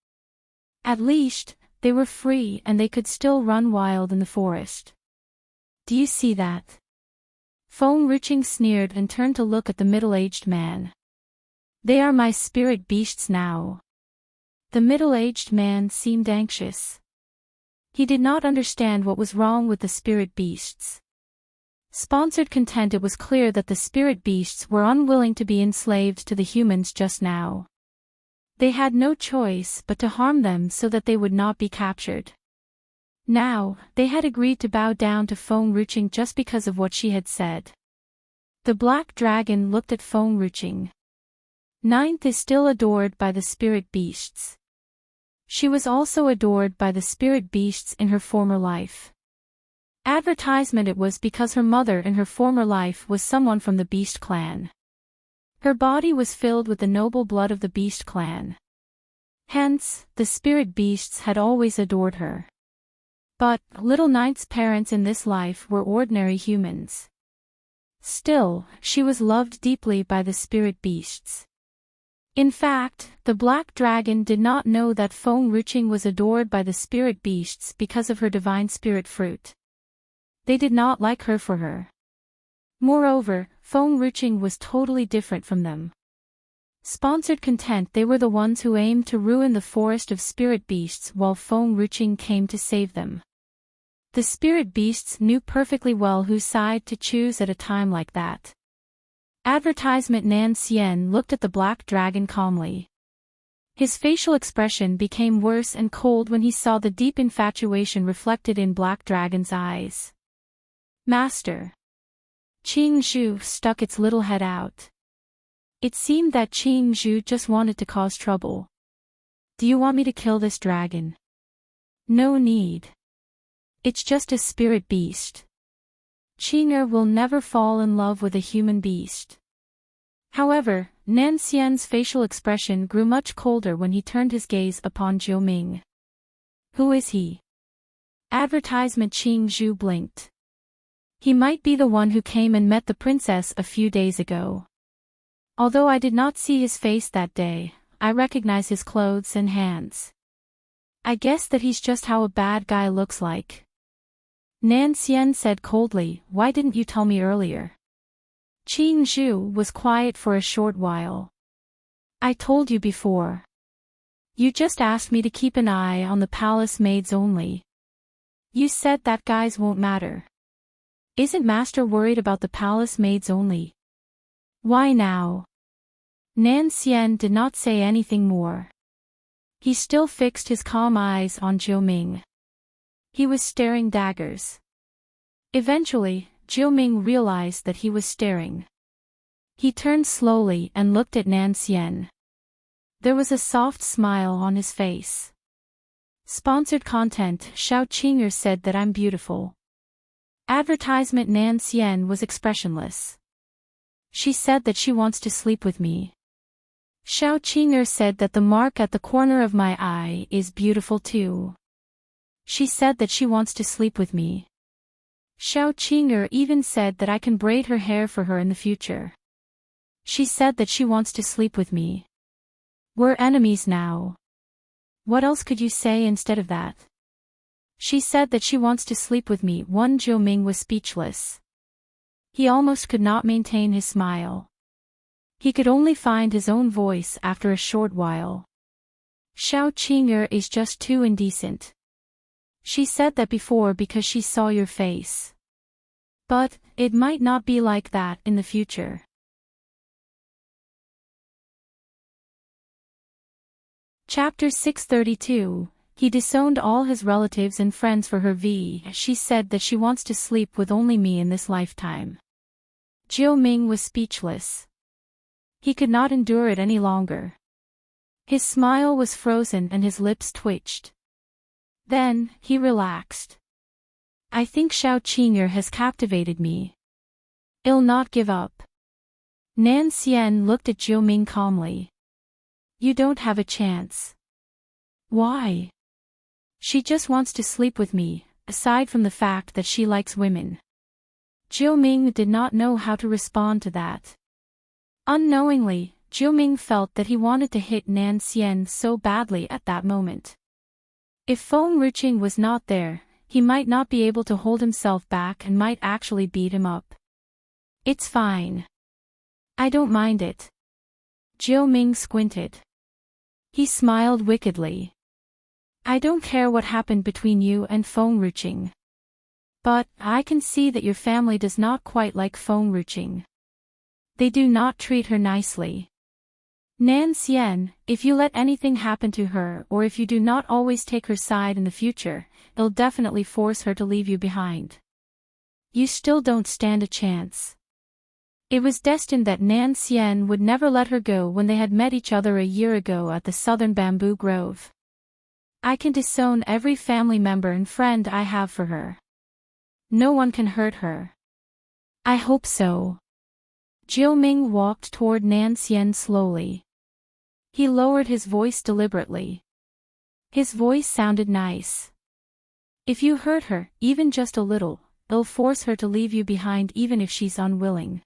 At least, they were free and they could still run wild in the forest. Do you see that? Feng Ruching sneered and turned to look at the middle-aged man. They are my spirit beasts now. The middle-aged man seemed anxious. He did not understand what was wrong with the spirit beasts. Sponsored content. It was clear that the spirit beasts were unwilling to be enslaved to the humans just now. They had no choice but to harm them so that they would not be captured. Now, they had agreed to bow down to Feng-Ruching just because of what she had said. The black dragon looked at Feng-Ruching. Ninth is still adored by the spirit beasts. She was also adored by the spirit beasts in her former life. Advertisement. It was because her mother in her former life was someone from the beast clan. Her body was filled with the noble blood of the beast clan. Hence, the spirit beasts had always adored her. But, little Ninth's parents in this life were ordinary humans. Still, she was loved deeply by the spirit beasts. In fact, the black dragon did not know that Feng-Ruching was adored by the spirit beasts because of her divine spirit fruit. They did not like her for her. Moreover, Feng-Ruching was totally different from them. Sponsored content. They were the ones who aimed to ruin the forest of spirit beasts while Feng-Ruching came to save them. The spirit beasts knew perfectly well whose side to choose at a time like that. Advertisement. Nan Xian looked at the black dragon calmly. His facial expression became worse and cold when he saw the deep infatuation reflected in black dragon's eyes. Master. Qing Zhu stuck its little head out. It seemed that Qing Zhu just wanted to cause trouble. Do you want me to kill this dragon? No need. It's just a spirit beast. Qing'er will never fall in love with a human beast. However, Nan Xian's facial expression grew much colder when he turned his gaze upon Jiu Ming. Who is he? Advertisement. Qing Zhu blinked. He might be the one who came and met the princess a few days ago. Although I did not see his face that day, I recognize his clothes and hands. I guess that he's just how a bad guy looks like. Nan Xian said coldly, why didn't you tell me earlier? Qing Zhu was quiet for a short while. I told you before. You just asked me to keep an eye on the palace maids only. You said that guys won't matter. Isn't Master worried about the palace maids only? Why now? Nan Xian did not say anything more. He still fixed his calm eyes on Jiu Ming. He was staring daggers. Eventually, Jiu Ming realized that he was staring. He turned slowly and looked at Nan Xian. There was a soft smile on his face. Sponsored content. Xiao Qing'er said that I'm beautiful. Advertisement. Nan Xian was expressionless. She said that she wants to sleep with me. Xiao Qing'er said that the mark at the corner of my eye is beautiful too. She said that she wants to sleep with me. Xiao Qing'er even said that I can braid her hair for her in the future. She said that she wants to sleep with me. We're enemies now. What else could you say instead of that? She said that she wants to sleep with me. Jiu Ming was speechless. He almost could not maintain his smile. He could only find his own voice after a short while. Xiao Qing'er is just too indecent. She said that before because she saw your face. But, it might not be like that in the future. Chapter 632, He disowned all his relatives and friends for her. She said that she wants to sleep with only me in this lifetime. Jiu Ming was speechless. He could not endure it any longer. His smile was frozen and his lips twitched. Then, he relaxed. I think Xiao Qing'er has captivated me. I'll not give up. Nan Xian looked at Jiu Ming calmly. You don't have a chance. Why? She just wants to sleep with me, aside from the fact that she likes women. Jiu Ming did not know how to respond to that. Unknowingly, Jiu Ming felt that he wanted to hit Nan Xian so badly at that moment. If Feng-Ruching was not there, he might not be able to hold himself back and might actually beat him up. It's fine. I don't mind it. Jiu Ming squinted. He smiled wickedly. I don't care what happened between you and enrich. But I can see that your family does not quite like enrich. They do not treat her nicely. Nan Xian, if you let anything happen to her or if you do not always take her side in the future, it'll definitely force her to leave you behind. You still don't stand a chance. It was destined that Nan Xian would never let her go when they had met each other a year ago at the southern bamboo grove. I can disown every family member and friend I have for her. No one can hurt her. I hope so. Jiu Ming walked toward Nan Xian slowly. He lowered his voice deliberately. His voice sounded nice. If you hurt her, even just a little, it'll force her to leave you behind even if she's unwilling.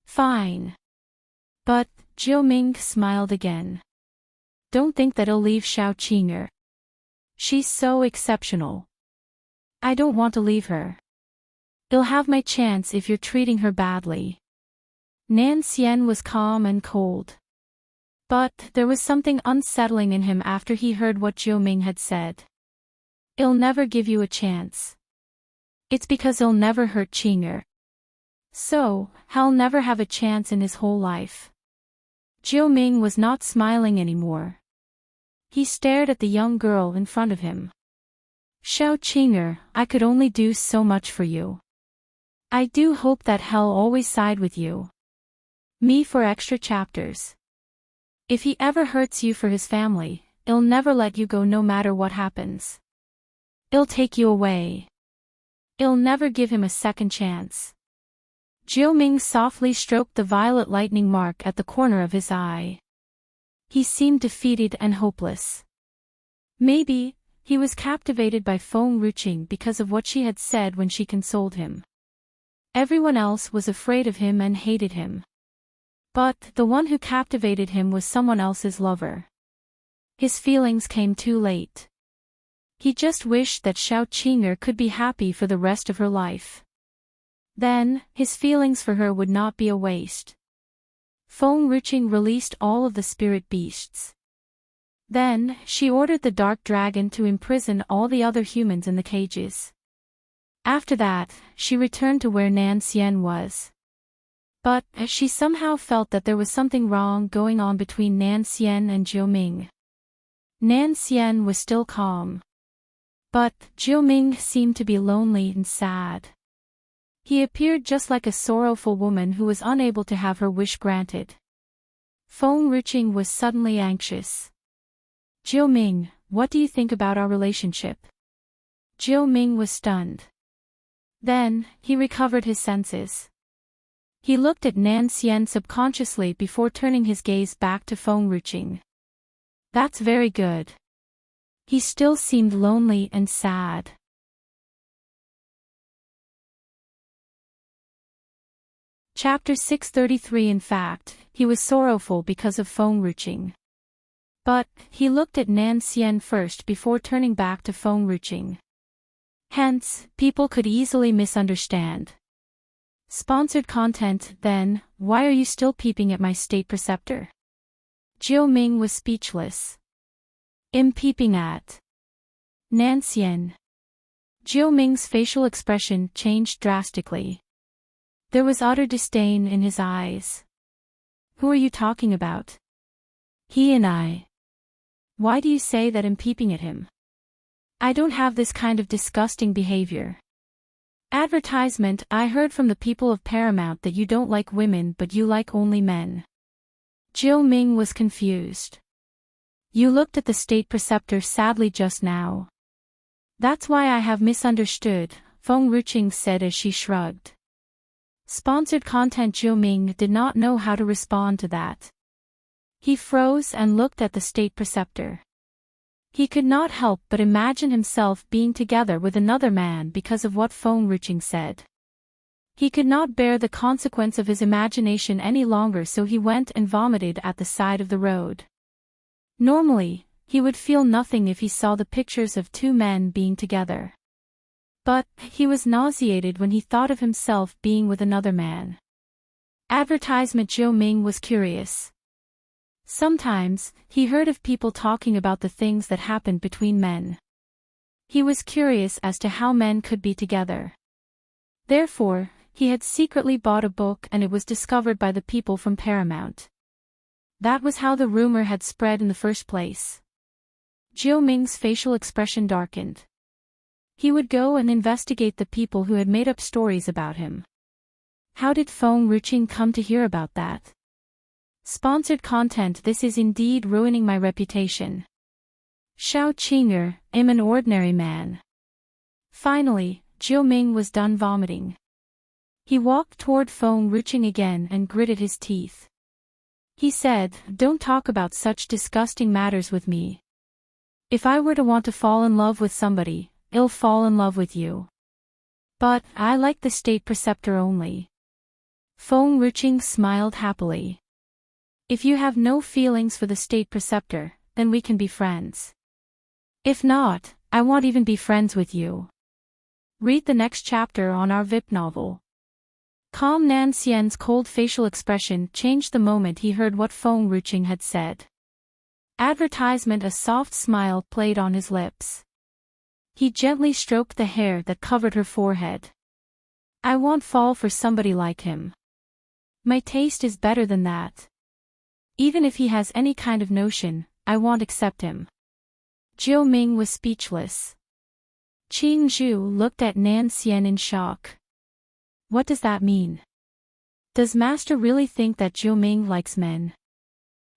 Fine. But, Jiu Ming smiled again. Don't think that it'll leave Xiao Qing'er. She's so exceptional. I don't want to leave her. You'll have my chance if you're treating her badly. Nan Xian was calm and cold. But there was something unsettling in him after he heard what Jiu Ming had said. I'll never give you a chance. It's because I'll never hurt Qing'er. So, he'll never have a chance in his whole life. Jiu Ming was not smiling anymore. He stared at the young girl in front of him. Xiao Qing'er, I could only do so much for you. I do hope that hell always side with you. Me for extra chapters. If he ever hurts you for his family, I'll never let you go no matter what happens. I'll take you away. I'll never give him a second chance. Jiu Ming softly stroked the violet lightning mark at the corner of his eye. He seemed defeated and hopeless. Maybe, he was captivated by enrich because of what she had said when she consoled him. Everyone else was afraid of him and hated him. But the one who captivated him was someone else's lover. His feelings came too late. He just wished that Xiao Qing'er could be happy for the rest of her life. Then, his feelings for her would not be a waste. enrich released all of the spirit beasts. Then, she ordered the dark dragon to imprison all the other humans in the cages. After that, she returned to where Nan Xian was. But, she somehow felt that there was something wrong going on between Nan Xian and Jiu Ming. Nan Xian was still calm. But, Jiu Ming seemed to be lonely and sad. He appeared just like a sorrowful woman who was unable to have her wish granted. enrich was suddenly anxious. Jiu Ming, what do you think about our relationship? Jiu Ming was stunned. Then, he recovered his senses. He looked at Nan Xian subconsciously before turning his gaze back to enrich. That's very good. He still seemed lonely and sad. Chapter 633. In fact, he was sorrowful because of enrich. But, he looked at Nan Xian first before turning back to enrich. Hence, people could easily misunderstand. Sponsored content. Then, why are you still peeping at my state preceptor? Jiu Ming was speechless. I'm peeping at Nan Xian. Jiu Ming's facial expression changed drastically. There was utter disdain in his eyes. Who are you talking about? He and I. Why do you say that I'm peeping at him? I don't have this kind of disgusting behavior. Advertisement. I heard from the people of Paramount that you don't like women but you like only men. Jiu Ming was confused. You looked at the state preceptor sadly just now. That's why I have misunderstood, enrich said as she shrugged. Sponsored content. Jiu Ming did not know how to respond to that. He froze and looked at the state preceptor. He could not help but imagine himself being together with another man because of what enrich said. He could not bear the consequence of his imagination any longer, so he went and vomited at the side of the road. Normally, he would feel nothing if he saw the pictures of two men being together. But, he was nauseated when he thought of himself being with another man. Advertisement. Jiu Ming was curious. Sometimes, he heard of people talking about the things that happened between men. He was curious as to how men could be together. Therefore, he had secretly bought a book and it was discovered by the people from Paramount. That was how the rumor had spread in the first place. Jiu Ming's facial expression darkened. He would go and investigate the people who had made up stories about him. How did Feng Ruqing come to hear about that? Sponsored content. This is indeed ruining my reputation. Shao Qinger, I'm an ordinary man. Finally, Jiu Ming was done vomiting. He walked toward Feng Ruqing again and gritted his teeth. He said, "Don't talk about such disgusting matters with me. If I were to want to fall in love with somebody, I'll fall in love with you. But, I like the state preceptor only." Feng Ruqing smiled happily. "If you have no feelings for the state preceptor, then we can be friends. If not, I won't even be friends with you. Read the next chapter on our VIP novel." Calm Nan Xian's cold facial expression changed the moment he heard what Feng Ruqing had said. Advertisement. A soft smile played on his lips. He gently stroked the hair that covered her forehead. "I won't fall for somebody like him. My taste is better than that. Even if he has any kind of notion, I won't accept him." Jiu Ming was speechless. Qing Zhu looked at Nan Xian in shock. What does that mean? Does Master really think that Jiu Ming likes men?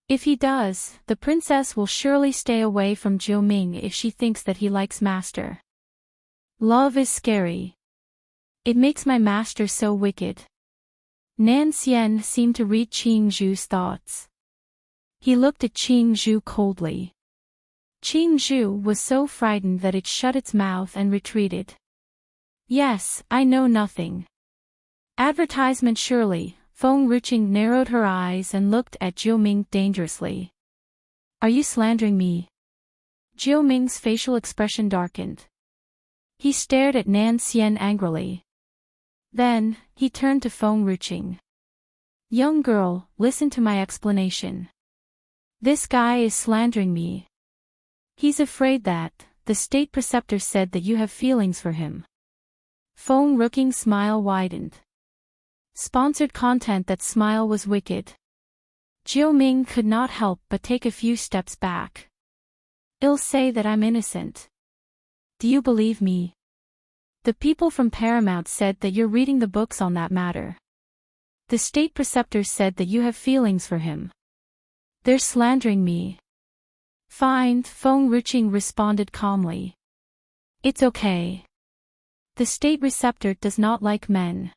If he does, the princess will surely stay away from Jiu Ming if she thinks that he likes Master. Love is scary. It makes my master so wicked. Nan Xian seemed to read Qing Zhu's thoughts. He looked at Qing Zhu coldly. Qing Zhu was so frightened that it shut its mouth and retreated. "Yes, I know nothing." Advertisement. Surely, Feng Ruqing narrowed her eyes and looked at Jiu Ming dangerously. "Are you slandering me?" Jiu Ming's facial expression darkened. He stared at Nan Xian angrily. Then, he turned to Feng Ruqing. "Young girl, listen to my explanation. This guy is slandering me. He's afraid that, the state preceptor said that you have feelings for him." Feng Ruqing's smile widened. Sponsored content. That smile was wicked. Jiu Ming could not help but take a few steps back. "I'll say that I'm innocent. Do you believe me? The people from Paramount said that you're reading the books on that matter. The state preceptor said that you have feelings for him. They're slandering me." "Fine," Feng Ruqing responded calmly. "It's okay. The state preceptor does not like men."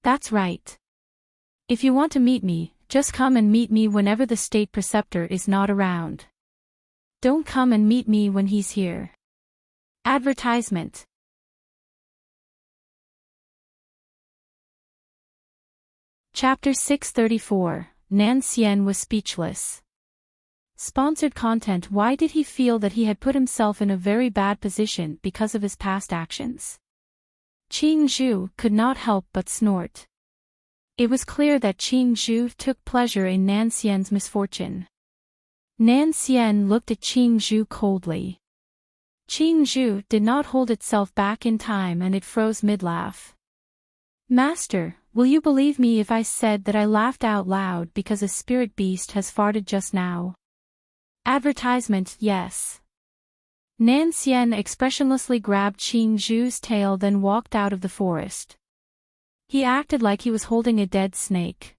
"That's right. If you want to meet me, just come and meet me whenever the state preceptor is not around. Don't come and meet me when he's here." Advertisement. Chapter 634. Nan Xian was speechless. Sponsored content. Why did he feel that he had put himself in a very bad position because of his past actions? Qing Zhu could not help but snort. It was clear that Qing Zhu took pleasure in Nan Xian's misfortune. Nan Xian looked at Qing Zhu coldly. Qing Zhu did not hold itself back in time and it froze mid-laugh. "Master, will you believe me if I said that I laughed out loud because a spirit beast has farted just now?" Advertisement. Yes. Nan Xian expressionlessly grabbed Qing Zhu's tail then walked out of the forest. He acted like he was holding a dead snake.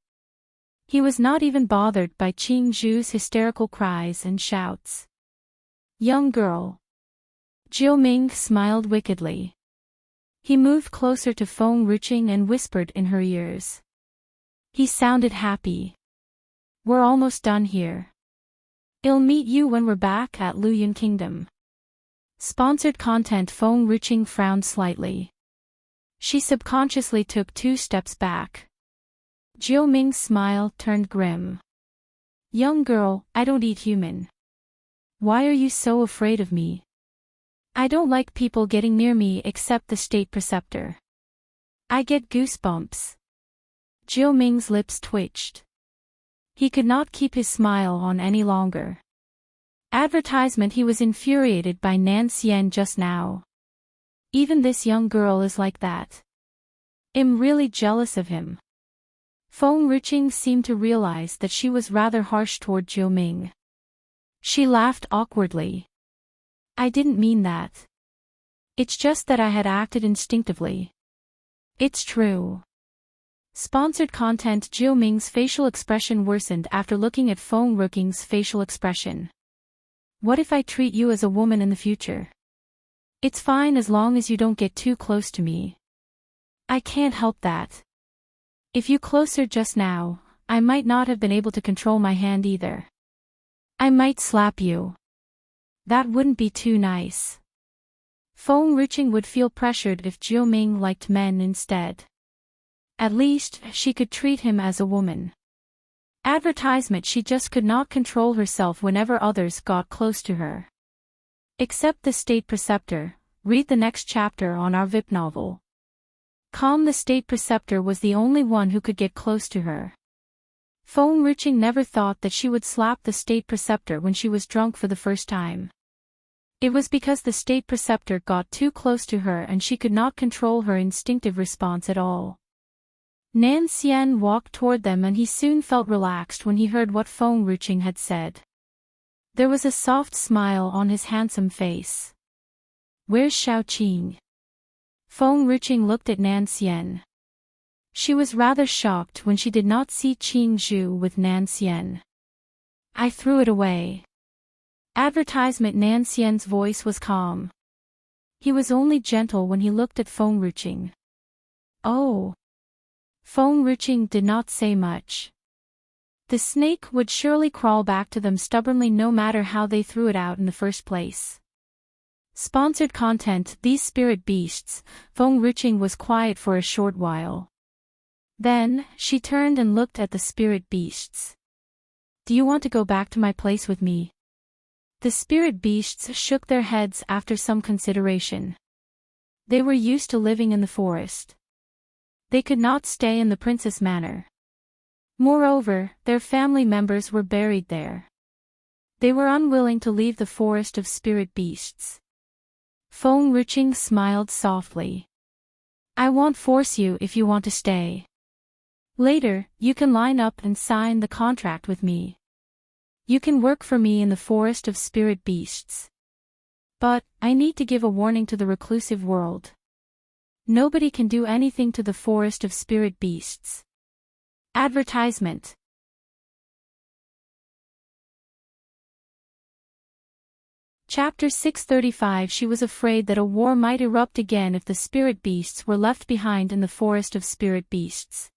He was not even bothered by Qing Zhu's hysterical cries and shouts. "Young girl." Jiu Ming smiled wickedly. He moved closer to Feng Ruqing and whispered in her ears. He sounded happy. "We're almost done here. I'll meet you when we're back at Luyun Kingdom." Sponsored content. Feng Ruqing frowned slightly. She subconsciously took 2 steps back. Jiu Ming's smile turned grim. "Young girl, I don't eat human. Why are you so afraid of me? I don't like people getting near me except the state preceptor. I get goosebumps." Jiu Ming's lips twitched. He could not keep his smile on any longer. Advertisement. He was infuriated by Nan Xian just now. Even this young girl is like that. I'm really jealous of him. Feng Ruqing seemed to realize that she was rather harsh toward Zhou Ming. She laughed awkwardly. I didn't mean that. It's just that I had acted instinctively. It's true. Sponsored content. Zhou Ming's facial expression worsened after looking at Feng Ruqing's facial expression. What if I treat you as a woman in the future? It's fine as long as you don't get too close to me. I can't help that. If you closer just now, I might not have been able to control my hand either. I might slap you. That wouldn't be too nice. Feng Ruqing would feel pressured if Zhou Ming liked men instead. At least, she could treat him as a woman. Advertisement. She just could not control herself whenever others got close to her. Except the State Preceptor. Read the next chapter on our VIP novel. The State Preceptor was the only one who could get close to her. Feng Ruqing never thought that she would slap the State Preceptor when she was drunk for the first time. It was because the State Preceptor got too close to her and she could not control her instinctive response at all. Nan Xian walked toward them and he soon felt relaxed when he heard what Feng Ruqing had said. There was a soft smile on his handsome face. Where's Xiaoqing? Feng Ruqing looked at Nan Xian. She was rather shocked when she did not see Qing Zhu with Nan Xian. I threw it away. Advertisement. Nan Xian's voice was calm. He was only gentle when he looked at Feng Ruqing. Oh. Feng Ruqing did not say much. The snake would surely crawl back to them stubbornly no matter how they threw it out in the first place. Sponsored content. These spirit beasts. Feng Ruqing was quiet for a short while. Then, she turned and looked at the spirit beasts. Do you want to go back to my place with me? The spirit beasts shook their heads after some consideration. They were used to living in the forest. They could not stay in the Princess Manor. Moreover, their family members were buried there. They were unwilling to leave the forest of spirit beasts. Feng Ruqing smiled softly. I won't force you if you want to stay. Later, you can line up and sign the contract with me. You can work for me in the forest of spirit beasts. But, I need to give a warning to the reclusive world. Nobody can do anything to the forest of spirit beasts. Advertisement. Chapter 635. She was afraid that a war might erupt again if the spirit beasts were left behind in the forest of spirit beasts.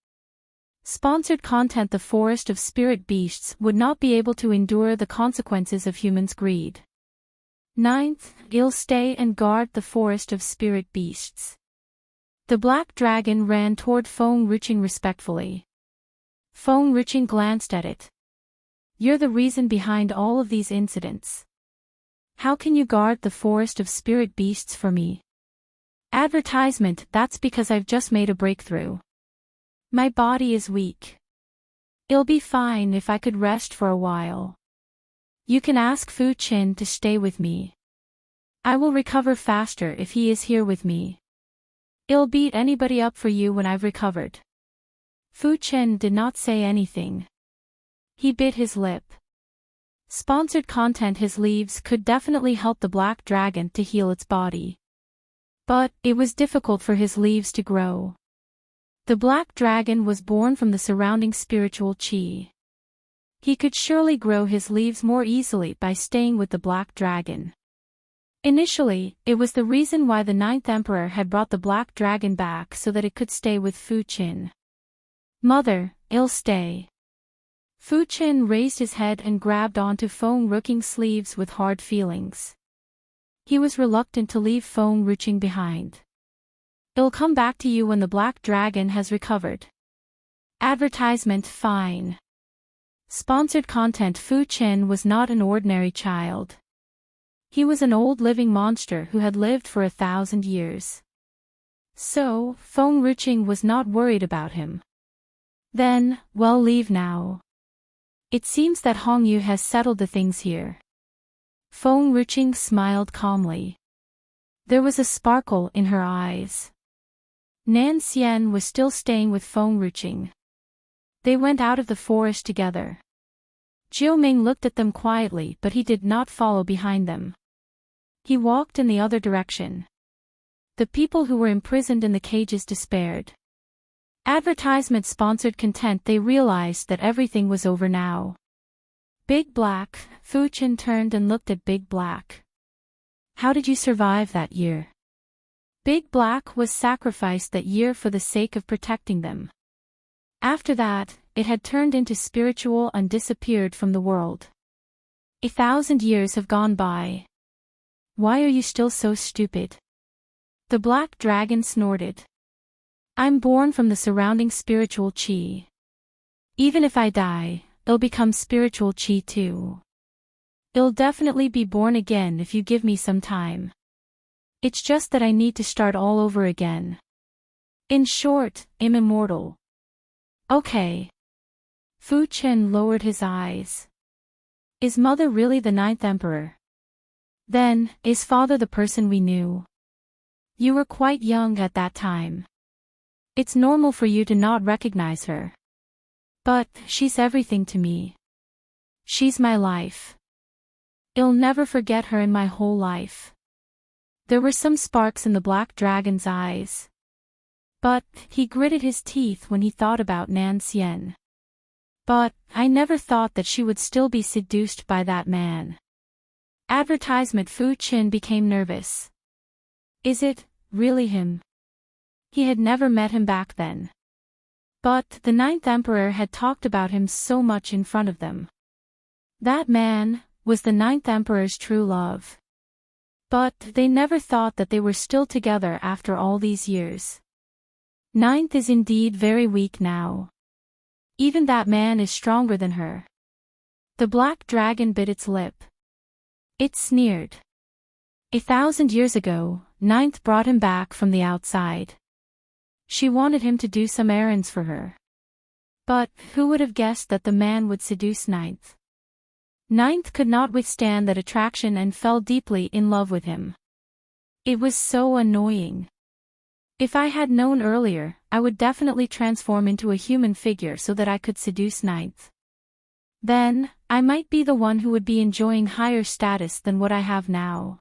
Sponsored content. The forest of spirit beasts would not be able to endure the consequences of humans' greed. 9th, you'll stay and guard the forest of spirit beasts. The black dragon ran toward Feng Ruqing respectfully. Feng Ruqing glanced at it. You're the reason behind all of these incidents. How can you guard the forest of spirit beasts for me? Advertisement. That's because I've just made a breakthrough. My body is weak. It'll be fine if I could rest for a while. You can ask Fu Qin to stay with me. I will recover faster if he is here with me. I'll beat anybody up for you when I've recovered. Fu Qin did not say anything. He bit his lip. Sponsored content. His leaves could definitely help the black dragon to heal its body. But, it was difficult for his leaves to grow. The black dragon was born from the surrounding spiritual qi. He could surely grow his leaves more easily by staying with the black dragon. Initially, it was the reason why the 9th Emperor had brought the black dragon back so that it could stay with Fu Qin. Mother, I'll stay. Fu Qin raised his head and grabbed onto Feng Ruqing's sleeves with hard feelings. He was reluctant to leave Feng Ruqing behind. I'll come back to you when the black dragon has recovered. Advertisement. Fine. Sponsored content. Fu Qin was not an ordinary child. He was an old living monster who had lived for 1,000 years. So, Feng Ruqing was not worried about him. Then, well, leave now. It seems that Hong Yu has settled the things here. Feng Ruqing smiled calmly. There was a sparkle in her eyes. Nan Xian was still staying with Feng Ruqing. They went out of the forest together. Jiu Ming looked at them quietly, but he did not follow behind them. He walked in the other direction. The people who were imprisoned in the cages despaired. Advertisement-sponsored content. They realized that everything was over now. Big Black, Fu Chen turned and looked at Big Black. How did you survive that year? Big Black was sacrificed that year for the sake of protecting them. After that, it had turned into spiritual and disappeared from the world. 1,000 years have gone by. Why are you still so stupid? The black dragon snorted. I'm born from the surrounding spiritual chi. Even if I die, it'll become spiritual chi too. It'll definitely be born again if you give me some time. It's just that I need to start all over again. In short, I'm immortal. Okay. Fu Chen lowered his eyes. Is mother really the 9th emperor? Then, is father the person we knew? You were quite young at that time. It's normal for you to not recognize her. But, she's everything to me. She's my life. I'll never forget her in my whole life. There were some sparks in the black dragon's eyes. But, he gritted his teeth when he thought about Nan Xian. But, I never thought that she would still be seduced by that man. Advertisement. Fu Chen became nervous. Is it really him? He had never met him back then. But, the 9th emperor had talked about him so much in front of them. That man was the 9th emperor's true love. But, they never thought that they were still together after all these years. 9th is indeed very weak now. Even that man is stronger than her. The black dragon bit its lip. It sneered. 1,000 years ago, 9th brought him back from the outside. She wanted him to do some errands for her. But, who would have guessed that the man would seduce 9th? 9th could not withstand that attraction and fell deeply in love with him. It was so annoying. If I had known earlier, I would definitely transform into a human figure so that I could seduce 9th. Then, I might be the one who would be enjoying higher status than what I have now.